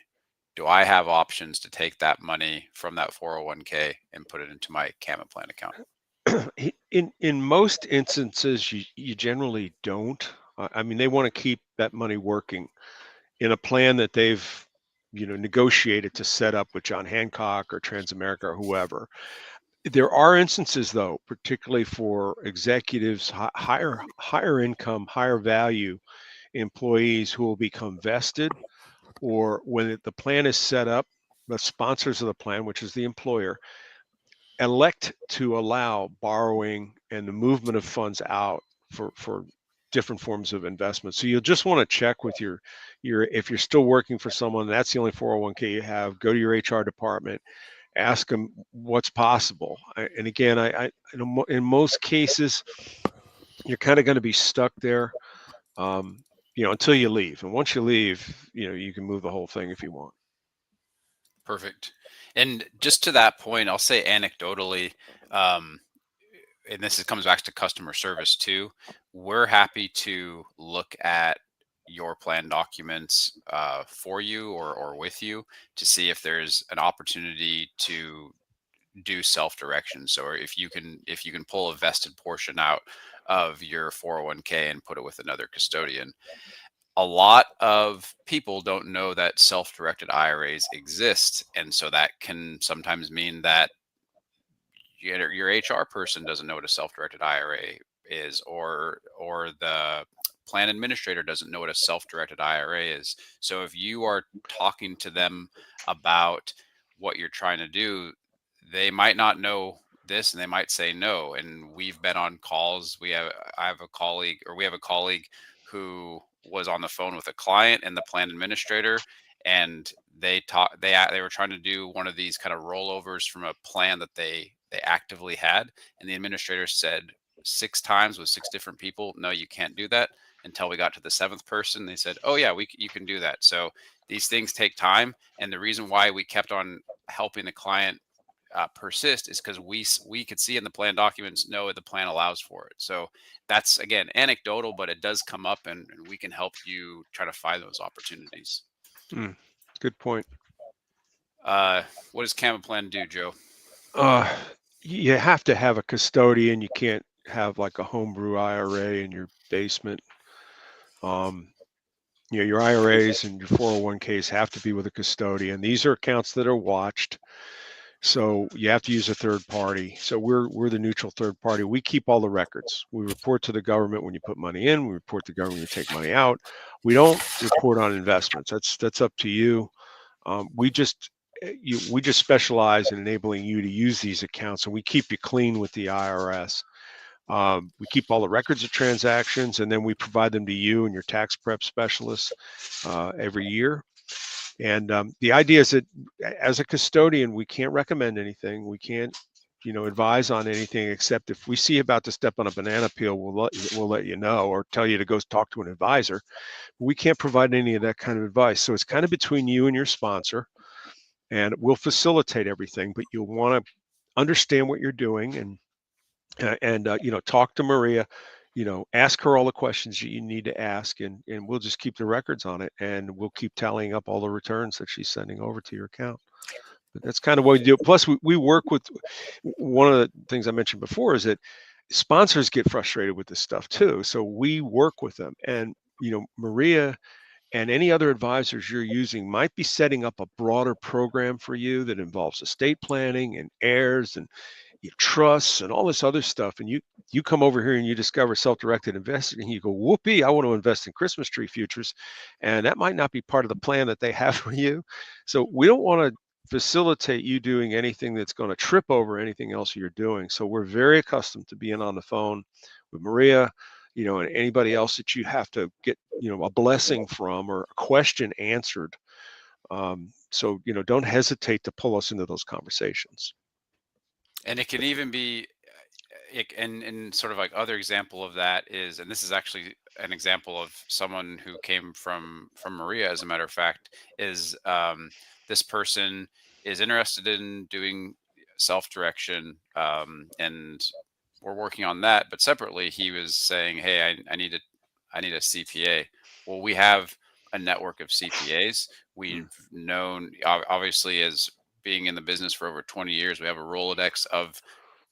Do I have options to take that money from that 401k and put it into my Camaplan account? In most instances, you generally don't. I mean, they want to keep that money working in a plan that they've negotiated to set up with John Hancock or Transamerica or whoever. There are instances, though, particularly for executives, higher income, higher value employees who will become vested, or when the plan is set up, the sponsors of the plan, which is the employer, elect to allow borrowing and the movement of funds out for different forms of investment. So you'll just want to check with your if you're still working for someone, that's the only 401k you have, go to your HR department, ask them what's possible. And again, in most cases, you're kind of going to be stuck there, until you leave. And once you leave, you can move the whole thing if you want. Perfect. And just to that point, I'll say anecdotally, and this comes back to customer service too. We're happy to look at your plan documents for you or with you to see if there's an opportunity to do self-direction. So if you can pull a vested portion out of your 401k and put it with another custodian. A lot of people don't know that self-directed IRAs exist, and so that can sometimes mean that your HR person doesn't know what a self-directed IRA is, or the plan administrator doesn't know what a self-directed IRA is. So if you are talking to them about what you're trying to do, they might not know this and they might say no. And we've been on calls. We have a colleague who was on the phone with a client and the plan administrator, and they were trying to do one of these kind of rollovers from a plan that they actively had, and the administrator said 6 times with 6 different people, no, you can't do that. Until we got to the 7th person, they said, oh yeah, you can do that. So these things take time, and the reason why we kept on helping the client persist is because we could see in the plan documents, no, the plan allows for it. So that's, again, anecdotal, but it does come up, and we can help you try to find those opportunities. Good point. What does Camaplan do, Joe? You have to have a custodian. You can't have like a homebrew IRA in your basement. Your IRAs and your 401ks have to be with a custodian. These are accounts that are watched, so you have to use a third party. So we're the neutral third party. We keep all the records. We report to the government when you put money in. We report to the government when you take money out. We don't report on investments. That's up to you. We just specialize in enabling you to use these accounts, and we keep you clean with the IRS. We keep all the records of transactions, and then we provide them to you and your tax prep specialists every year. And the idea is that as a custodian, we can't recommend anything. We can't, advise on anything, except if we see you about to step on a banana peel, we'll let you know, or tell you to go talk to an advisor. We can't provide any of that kind of advice. So it's kind of between you and your sponsor, and we'll facilitate everything, but you'll want to understand what you're doing, and talk to Maria, ask her all the questions you need to ask, and we'll just keep the records on it, and we'll keep tallying up all the returns that she's sending over to your account. But that's kind of what we do. Plus, we work with, one of the things I mentioned before is that sponsors get frustrated with this stuff too. So we work with them, and Maria and any other advisors you're using might be setting up a broader program for you that involves estate planning and heirs and trusts and all this other stuff. And you come over here and you discover self-directed investing, and you go, whoopee, I want to invest in Christmas tree futures. And that might not be part of the plan that they have for you. So we don't want to facilitate you doing anything that's going to trip over anything else you're doing. So we're very accustomed to being on the phone with Maria, and anybody else that you have to get, a blessing from or a question answered. So, don't hesitate to pull us into those conversations. And it can even be, and sort of like other example of that is, and this is actually an example of someone who came from Maria, as a matter of fact, is this person is interested in doing self-direction, and we're working on that. But separately, he was saying, hey, I need a CPA. Well, we have a network of CPAs. We've known, obviously, as being in the business for over 20 years, we have a Rolodex of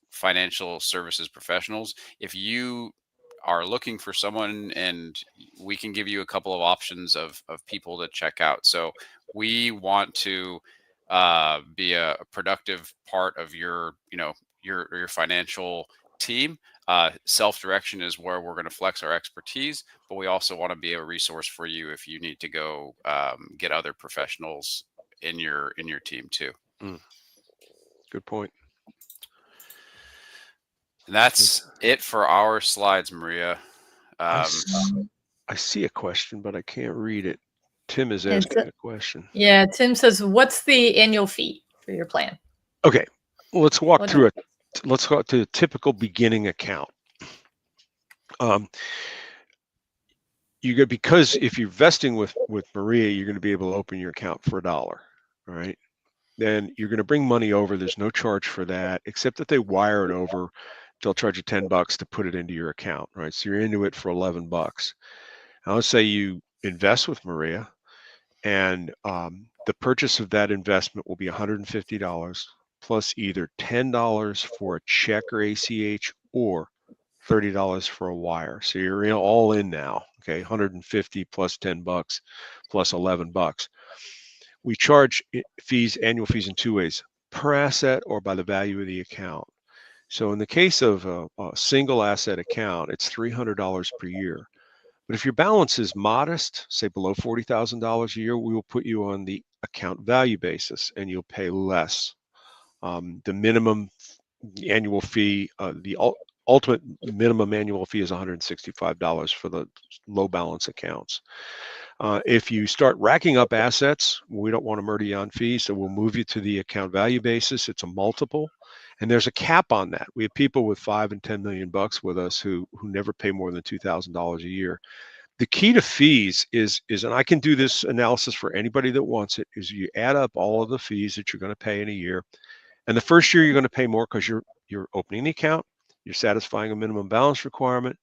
financial services professionals. If you are looking for someone, and we can give you a couple of options of people to check out. So we want to be a productive part of your financial team. Self-direction is where we're going to flex our expertise, but we also want to be a resource for you if you need to go get other professionals in your team too. Good point. And that's it for our slides, Maria. I see a question, but I can't read it. Tim is asking a question. Yeah, Tim says, what's the annual fee for your plan? Okay, let's walk through it. Let's go to a typical beginning account. Because if you're vesting with Maria, you're going to be able to open your account for $1. All right. Then you're going to bring money over. There's no charge for that, except that they wire it over. They'll charge you $10 to put it into your account, right? So you're into it for $11. Now let's say you invest with Maria, and the purchase of that investment will be $150 plus either $10 for a check or ACH, or $30 for a wire. So you're all in now. Okay, 150 plus $10 plus $11. We charge annual fees in two ways: per asset or by the value of the account. So in the case of a single asset account, it's $300 per year. But if your balance is modest, say below $40,000 a year, we will put you on the account value basis, and you'll pay less. The minimum annual fee, the ultimate minimum annual fee is $165 for the low balance accounts. If you start racking up assets, we don't want to murder you on fees, so we'll move you to the account value basis. It's a multiple, and there's a cap on that. We have people with $5 and $10 million with us who never pay more than $2,000 a year. The key to fees is, and I can do this analysis for anybody that wants it, is you add up all of the fees that you're going to pay in a year. And the first year you're going to pay more because you're opening the account, you're satisfying a minimum balance requirement,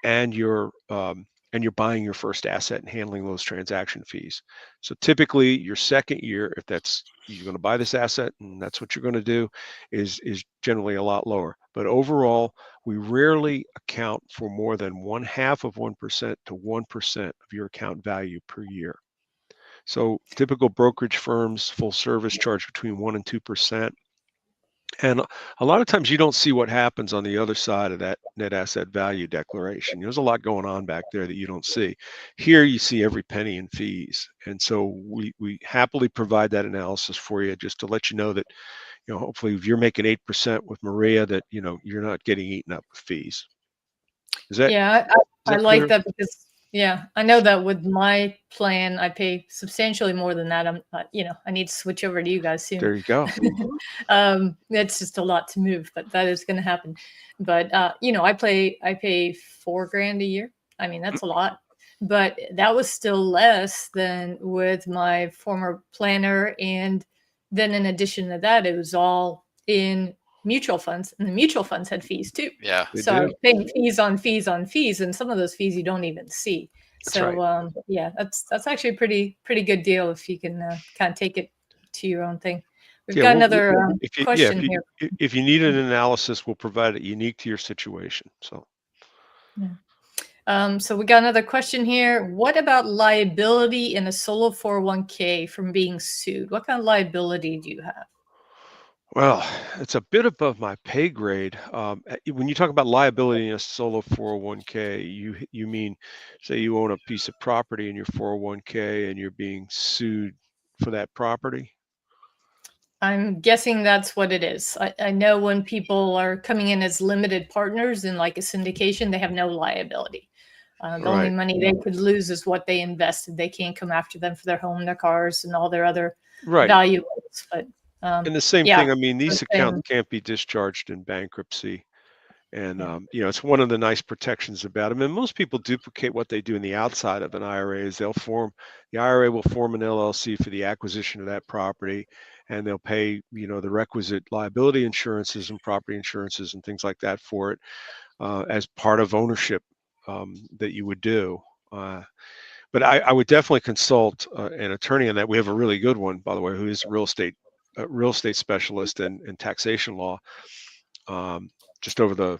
and you're buying your first asset and handling those transaction fees. So typically your second year, if you're going to buy this asset and that's what you're going to do, is generally a lot lower. But overall, we rarely account for more than 0.5% to 1% of your account value per year. So typical brokerage firms, full service, charge between 1% and 2%. And a lot of times you don't see what happens on the other side of that net asset value declaration. There's a lot going on back there that you don't see. Here you see every penny in fees. And so we happily provide that analysis for you, just to let you know that, hopefully if you're making 8% with Maria, that, you're not getting eaten up with fees. Is that? Yeah, I like that, because Yeah, I know that with my plan, I pay substantially more than that. I'm, I need to switch over to you guys soon. There you go. It's just a lot to move, but that is going to happen. But I pay $4,000 a year. I mean, that's a lot, but that was still less than with my former planner. And then in addition to that, it was all in mutual funds, and the mutual funds had fees too. Yeah. So I was paying fees on fees on fees, and some of those fees you don't even see. That's So right. yeah, that's actually a pretty good deal if you can kind of take it to your own thing. We've got another question here. If you need an analysis, we'll provide it unique to your situation. So. Yeah. So we got another question here. What about liability in a solo 401k from being sued? What kind of liability do you have? Well, it's a bit above my pay grade. When you talk about liability in a solo 401k, you mean, say you own a piece of property in your 401k and you're being sued for that property? I'm guessing that's what it is. I know when people are coming in as limited partners in like a syndication, they have no liability. The only money they could lose is what they invested. They can't come after them for their home, their cars, and all their other valuables. But and the same thing. I mean, these accounts can't be discharged in bankruptcy, and it's one of the nice protections about them. And most people duplicate what they do in the outside of an IRA. Is the IRA will form an LLC for the acquisition of that property, and they'll pay the requisite liability insurances and property insurances and things like that for it as part of ownership that you would do. But I would definitely consult an attorney on that. We have a really good one, by the way, who is a real estate specialist in taxation law, just over the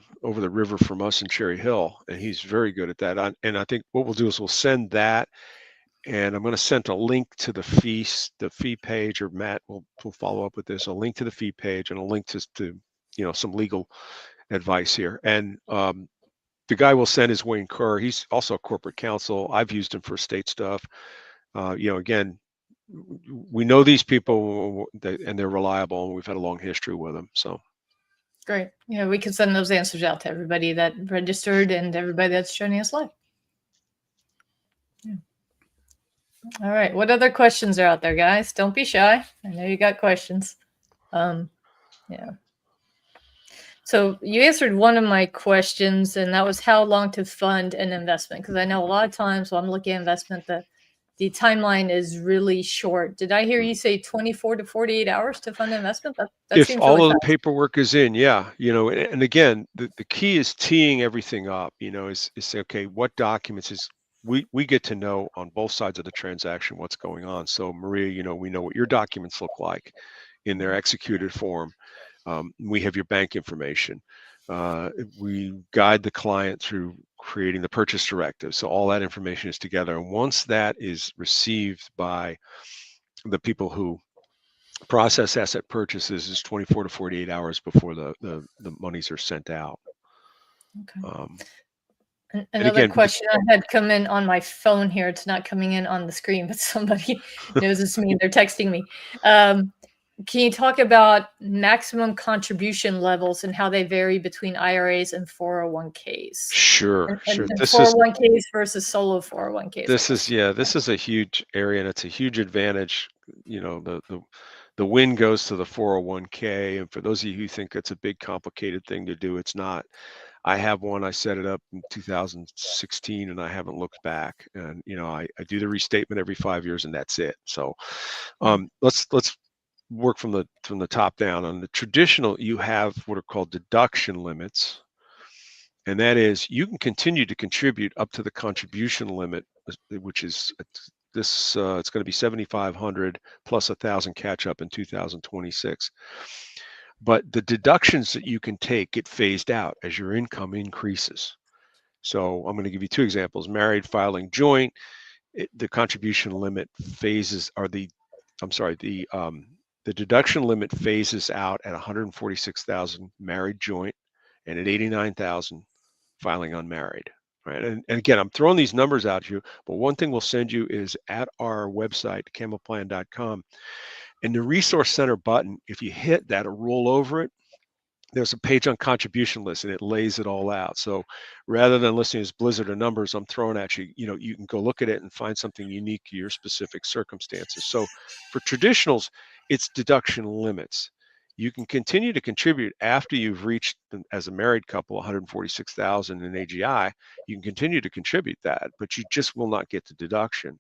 river from us in Cherry Hill, and he's very good at that. And I think what we'll do is we'll send that, and I'm going to send a link to the fee page, or Matt will follow up with this, a link to the fee page and a link to some legal advice here. And the guy we'll send is Wayne Kerr. He's also a corporate counsel. I've used him for state stuff. Again, we know these people and they're reliable, and we've had a long history with them. So great. Yeah, we can send those answers out to everybody that registered and everybody that's joining us live. Yeah. All right. What other questions are out there, guys? Don't be shy. I know you got questions. Yeah. So you answered one of my questions, and that was how long to fund an investment. Because I know a lot of times when I'm looking at investment, the timeline is really short. Did I hear you say 24 to 48 hours to fund an investment? That if seems all really of the fast. paperwork is in, yeah, and again, the key is teeing everything up, is say, okay, what documents is we get to know on both sides of the transaction what's going on. So Maria, we know what your documents look like in their executed form. We have your bank information. We guide the client through creating the purchase directive. So all that information is together. And once that is received by the people who process asset purchases, is 24 to 48 hours before the monies are sent out. Okay. Another question I had come in on my phone here. It's not coming in on the screen, but somebody knows it's me. They're texting me. Can you talk about maximum contribution levels and how they vary between IRAs and 401ks? Sure. And 401ks versus solo 401ks. This is a huge area, and it's a huge advantage. The win goes to the 401k. And for those of you who think it's a big, complicated thing to do, it's not. I have one. I set it up in 2016, and I haven't looked back. And I do the restatement every 5 years, and that's it. So let's work from the top down. On the traditional, you have what are called deduction limits, and that is you can continue to contribute up to the contribution limit, which is this. It's going to be 7,500 plus 1,000 catch up in 2026. But the deductions that you can take get phased out as your income increases. So I'm going to give you two examples. Married filing joint, the contribution limit the deduction limit phases out at 146,000 married joint and at 89,000 filing unmarried. Right. And again, I'm throwing these numbers out to you, but one thing we'll send you is at our website, camelplan.com, and the resource center button, if you hit that or roll over it, there's a page on contribution list, and it lays it all out. So rather than listening to this blizzard of numbers I'm throwing at you, you can go look at it and find something unique to your specific circumstances. So for traditionals, it's deduction limits. You can continue to contribute after you've reached, as a married couple, 146,000 in AGI. You can continue to contribute that, but you just will not get the deduction.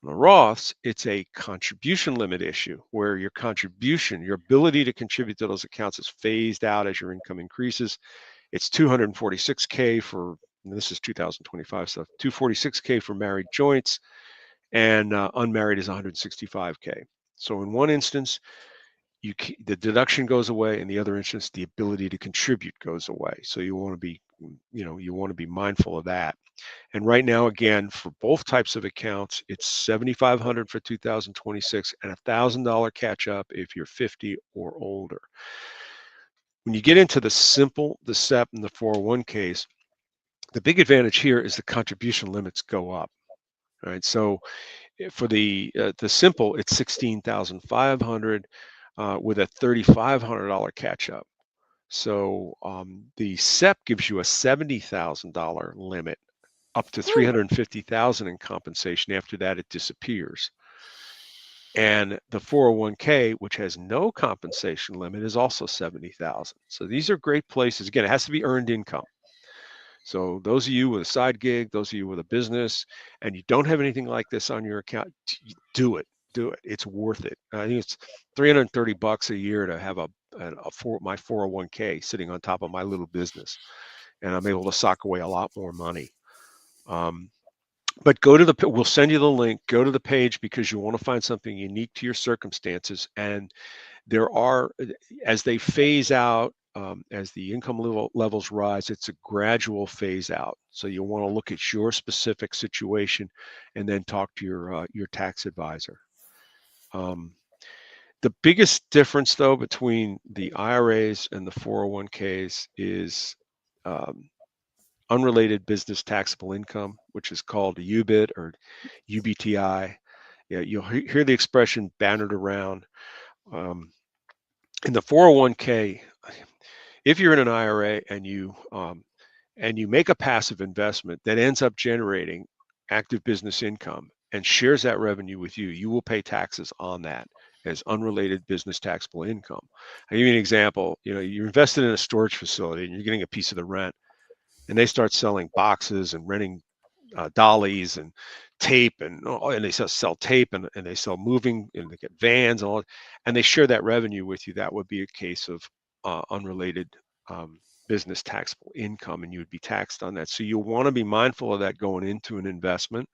On the Roths, it's a contribution limit issue where your contribution, your ability to contribute to those accounts is phased out as your income increases. It's 246K for, this is 2025 stuff, 246K for married joints, and unmarried is 165K. So in one instance, the deduction goes away. In the other instance, the ability to contribute goes away. So you want to be, you want to be mindful of that. And right now, again, for both types of accounts, it's $7,500 for 2026 and $1,000 catch up if you're 50 or older. When you get into the simple, the SEP, and the 401ks, the big advantage here is the contribution limits go up. All right, so for the simple, it's $16,500 with a $3,500 catch up. So the SEP gives you a $70,000 limit, up to $350,000 in compensation. After that, it disappears. And the 401k, which has no compensation limit, is also $70,000. So these are great places. Again, it has to be earned income. So those of you with a side gig, those of you with a business, and you don't have anything like this on your account, do it. Do it. It's worth it. I think it's $330 a year to have my 401k sitting on top of my little business, and I'm able to sock away a lot more money. But we'll send you the link, go to the page, because you want to find something unique to your circumstances. And there are, as they phase out, as the income levels rise, it's a gradual phase out. So you'll want to look at your specific situation and then talk to your tax advisor. The biggest difference, though, between the IRAs and the 401ks is unrelated business taxable income, which is called a UBIT or UBTI. Yeah, you'll hear the expression bannered around. In the 401k, if you're in an IRA and you make a passive investment that ends up generating active business income and shares that revenue with you, you will pay taxes on that as unrelated business taxable income. I'll give you an example. You're invested in a storage facility and you're getting a piece of the rent, and they start selling boxes and renting dollies and tape, and they sell tape, and they sell moving, and they get vans and all, and they share that revenue with you. That would be a case of unrelated business taxable income, and you would be taxed on that. So you'll want to be mindful of that going into an investment.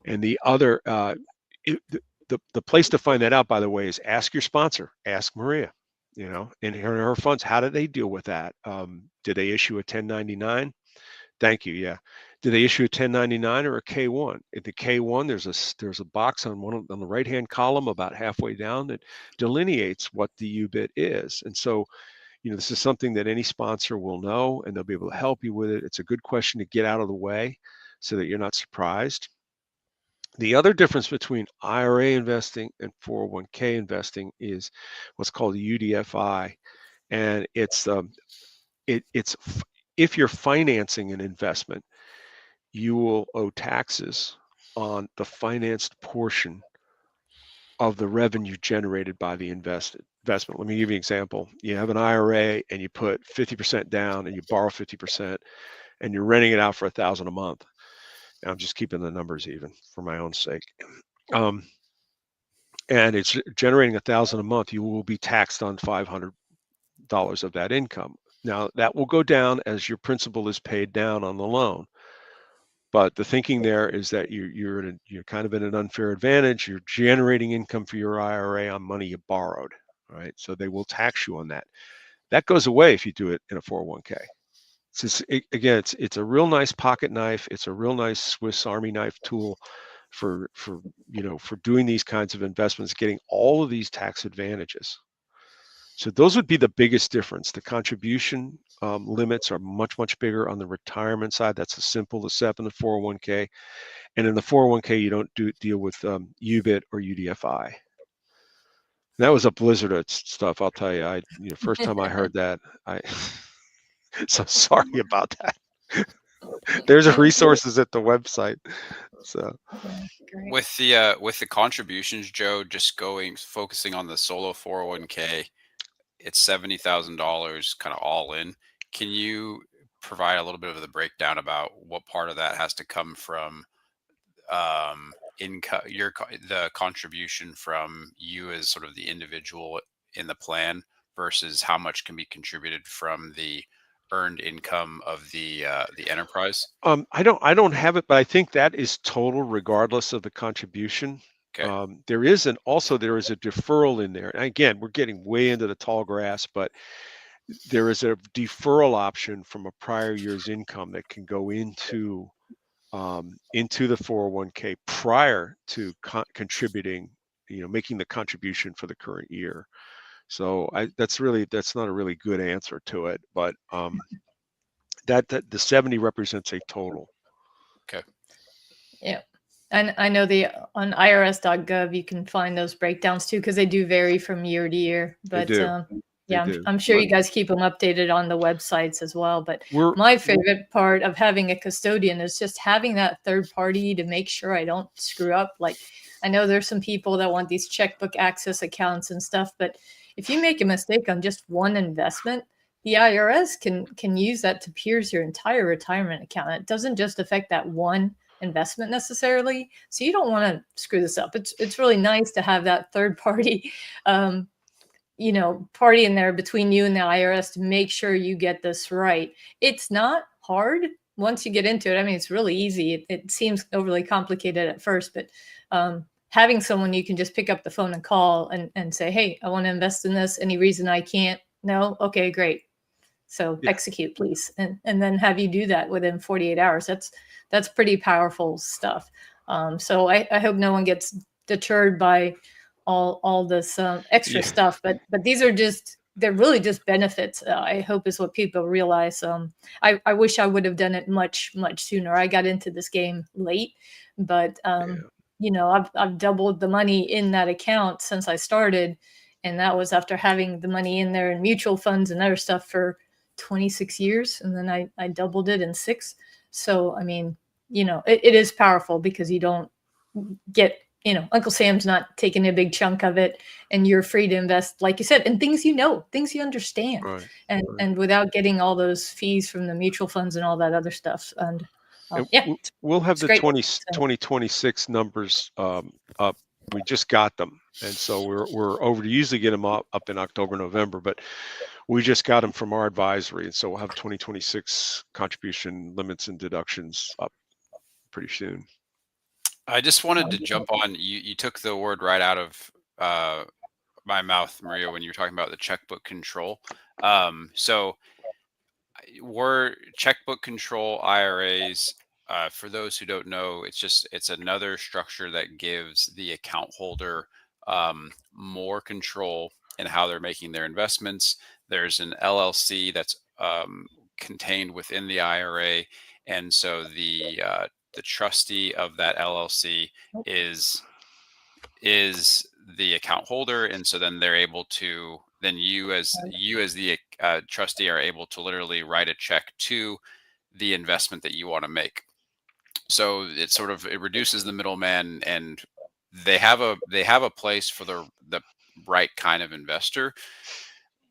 And the other, the place to find that out, by the way, is ask your sponsor, ask Maria. In her funds, how do they deal with that? Do they issue a 1099? Thank you. Yeah. Do they issue a 1099 or a K1? At the K1, there's a box on the right-hand column about halfway down that delineates what the UBIT is. And so, this is something that any sponsor will know, and they'll be able to help you with it. It's a good question to get out of the way so that you're not surprised. The other difference between IRA investing and 401k investing is what's called UDFI, and it's if you're financing an investment, you will owe taxes on the financed portion of the revenue generated by the investment. Let me give you an example. You have an IRA and you put 50% down and you borrow 50%, and you're renting it out for $1,000 a month. I'm just keeping the numbers even for my own sake. And it's generating $1,000 a month. You will be taxed on $500 of that income. Now that will go down as your principal is paid down on the loan. But the thinking there is that you're kind of in an unfair advantage. You're generating income for your IRA on money you borrowed, right? So they will tax you on that. That goes away if you do it in a 401k. It's a real nice pocket knife. It's a real nice Swiss Army knife tool for doing these kinds of investments, getting all of these tax advantages. So those would be the biggest difference. The contribution limits are much, much bigger on the retirement side. That's the simple, the SEP, and the 401k. And in the 401k, you don't deal with UBIT or UDFI. That was a blizzard of stuff, I'll tell you. First time I heard that, I so sorry about that. There's resources at the website. So Yeah, great. With the contributions, Joe, just focusing on the solo 401k, it's $70,000 kind of all in. Can you provide a little bit of the breakdown about what part of that has to come from income, the contribution from you as sort of the individual in the plan versus how much can be contributed from the earned income of the enterprise? I don't have it, but I think that is total regardless of the contribution. Okay. There is a deferral in there. And again, we're getting way into the tall grass, but there is a deferral option from a prior year's income that can go into the 401k prior to contributing, making the contribution for the current year. So that's not a really good answer to it, but that the 70 represents a total. Okay. Yeah. And I know on irs.gov, you can find those breakdowns too, because they do vary from year to year. But They do. yeah, They do. I'm sure you guys keep them updated on the websites as well. But We're my favorite part of having a custodian is just having that third party to make sure I don't screw up. Like, I know there's some people that want these checkbook access accounts and stuff, but if you make a mistake on just one investment, the IRS can use that to pierce your entire retirement account. It doesn't just affect that one investment necessarily. So you don't want to screw this up. It's really nice to have that third party, party in there between you and the IRS to make sure you get this right. It's not hard once you get into it. I mean, it's really easy. It seems overly complicated at first, but having someone you can just pick up the phone and call and say, hey, I want to invest in this. Any reason I can't? No? Okay, great. So execute, please. And then have you do that within 48 hours. That's pretty powerful stuff. So I hope no one gets deterred by all this extra stuff, but these are they're really just benefits. I hope is what people realize. I wish I would have done it much sooner. I got into this game late, but I've doubled the money in that account since I started, and that was after having the money in there in mutual funds and other stuff for 26 years, and then I doubled it in 6. So I mean, it is powerful because you don't get, Uncle Sam's not taking a big chunk of it, and you're free to invest, like you said, in things things you understand, right. And without getting all those fees from the mutual funds and all that other stuff. And we'll have the great. 2026 numbers up. We just got them, and so we're over to usually get them up in October, November, but we just got them from our advisory, and so we'll have 2026 contribution limits and deductions up pretty soon. I just wanted to jump on. You took the word right out of my mouth, Maria, when you were talking about the checkbook control. So we're checkbook control IRAs. For those who don't know, it's another structure that gives the account holder more control in how they're making their investments. There's an LLC that's contained within the IRA, and so the trustee of that LLC is the account holder, and so then they're able to, then you as the trustee are able to literally write a check to the investment that you want to make. So it reduces the middleman, and they have a place for the right kind of investor.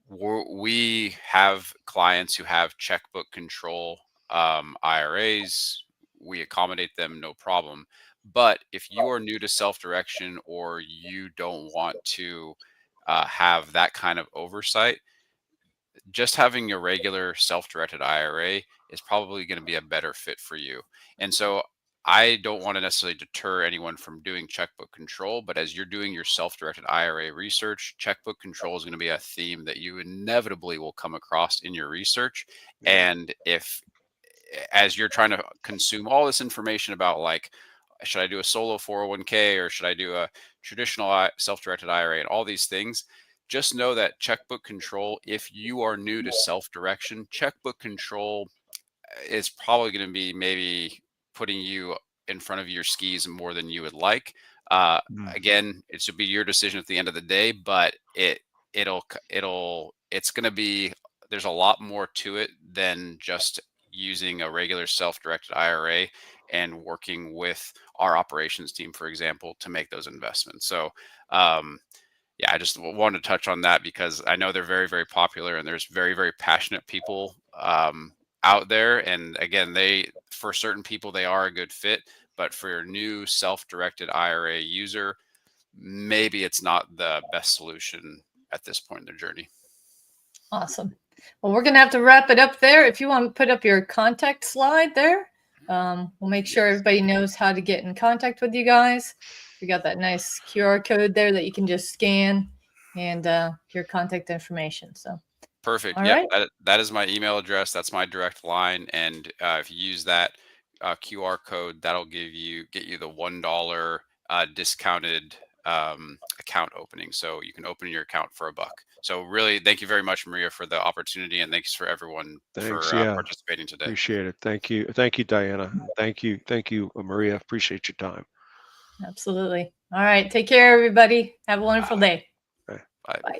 We have clients who have checkbook control IRAs. We accommodate them, no problem. But if you are new to self-direction, or you don't want to have that kind of oversight, just having a regular self-directed IRA is probably going to be a better fit for you. And so I don't want to necessarily deter anyone from doing checkbook control, but as you're doing your self-directed IRA research, checkbook control is going to be a theme that you inevitably will come across in your research. And as you're trying to consume all this information about, like, should I do a solo 401k or should I do a traditional self-directed IRA and all these things, just know that checkbook control, if you are new to self-direction, checkbook control is probably going to be maybe putting you in front of your skis more than you would like. Again, it should be your decision at the end of the day, but it's going to be, there's a lot more to it than just using a regular self-directed IRA and working with our operations team, for example, to make those investments. So, yeah, I just wanted to touch on that because I know they're very, very popular, and there's very, very passionate people out there. And again, for certain people, they are a good fit, but for your new self-directed IRA user, maybe it's not the best solution at this point in their journey. Awesome. Well, we're going to have to wrap it up there. If you want to put up your contact slide there, we'll make sure everybody knows how to get in contact with you guys. We got that nice QR code there that you can just scan and your contact information. So perfect. All Yeah, right. that is my email address. That's my direct line. And if you use that QR code, that'll get you the $1 discounted account opening. So you can open your account for $1. So really, thank you very much, Maria, for the opportunity, and thanks for everyone for participating today. Appreciate it. Thank you, Diana. Thank you, Maria. Appreciate your time. Absolutely. All right. Take care, everybody. Have a wonderful day. Bye. Bye. Bye.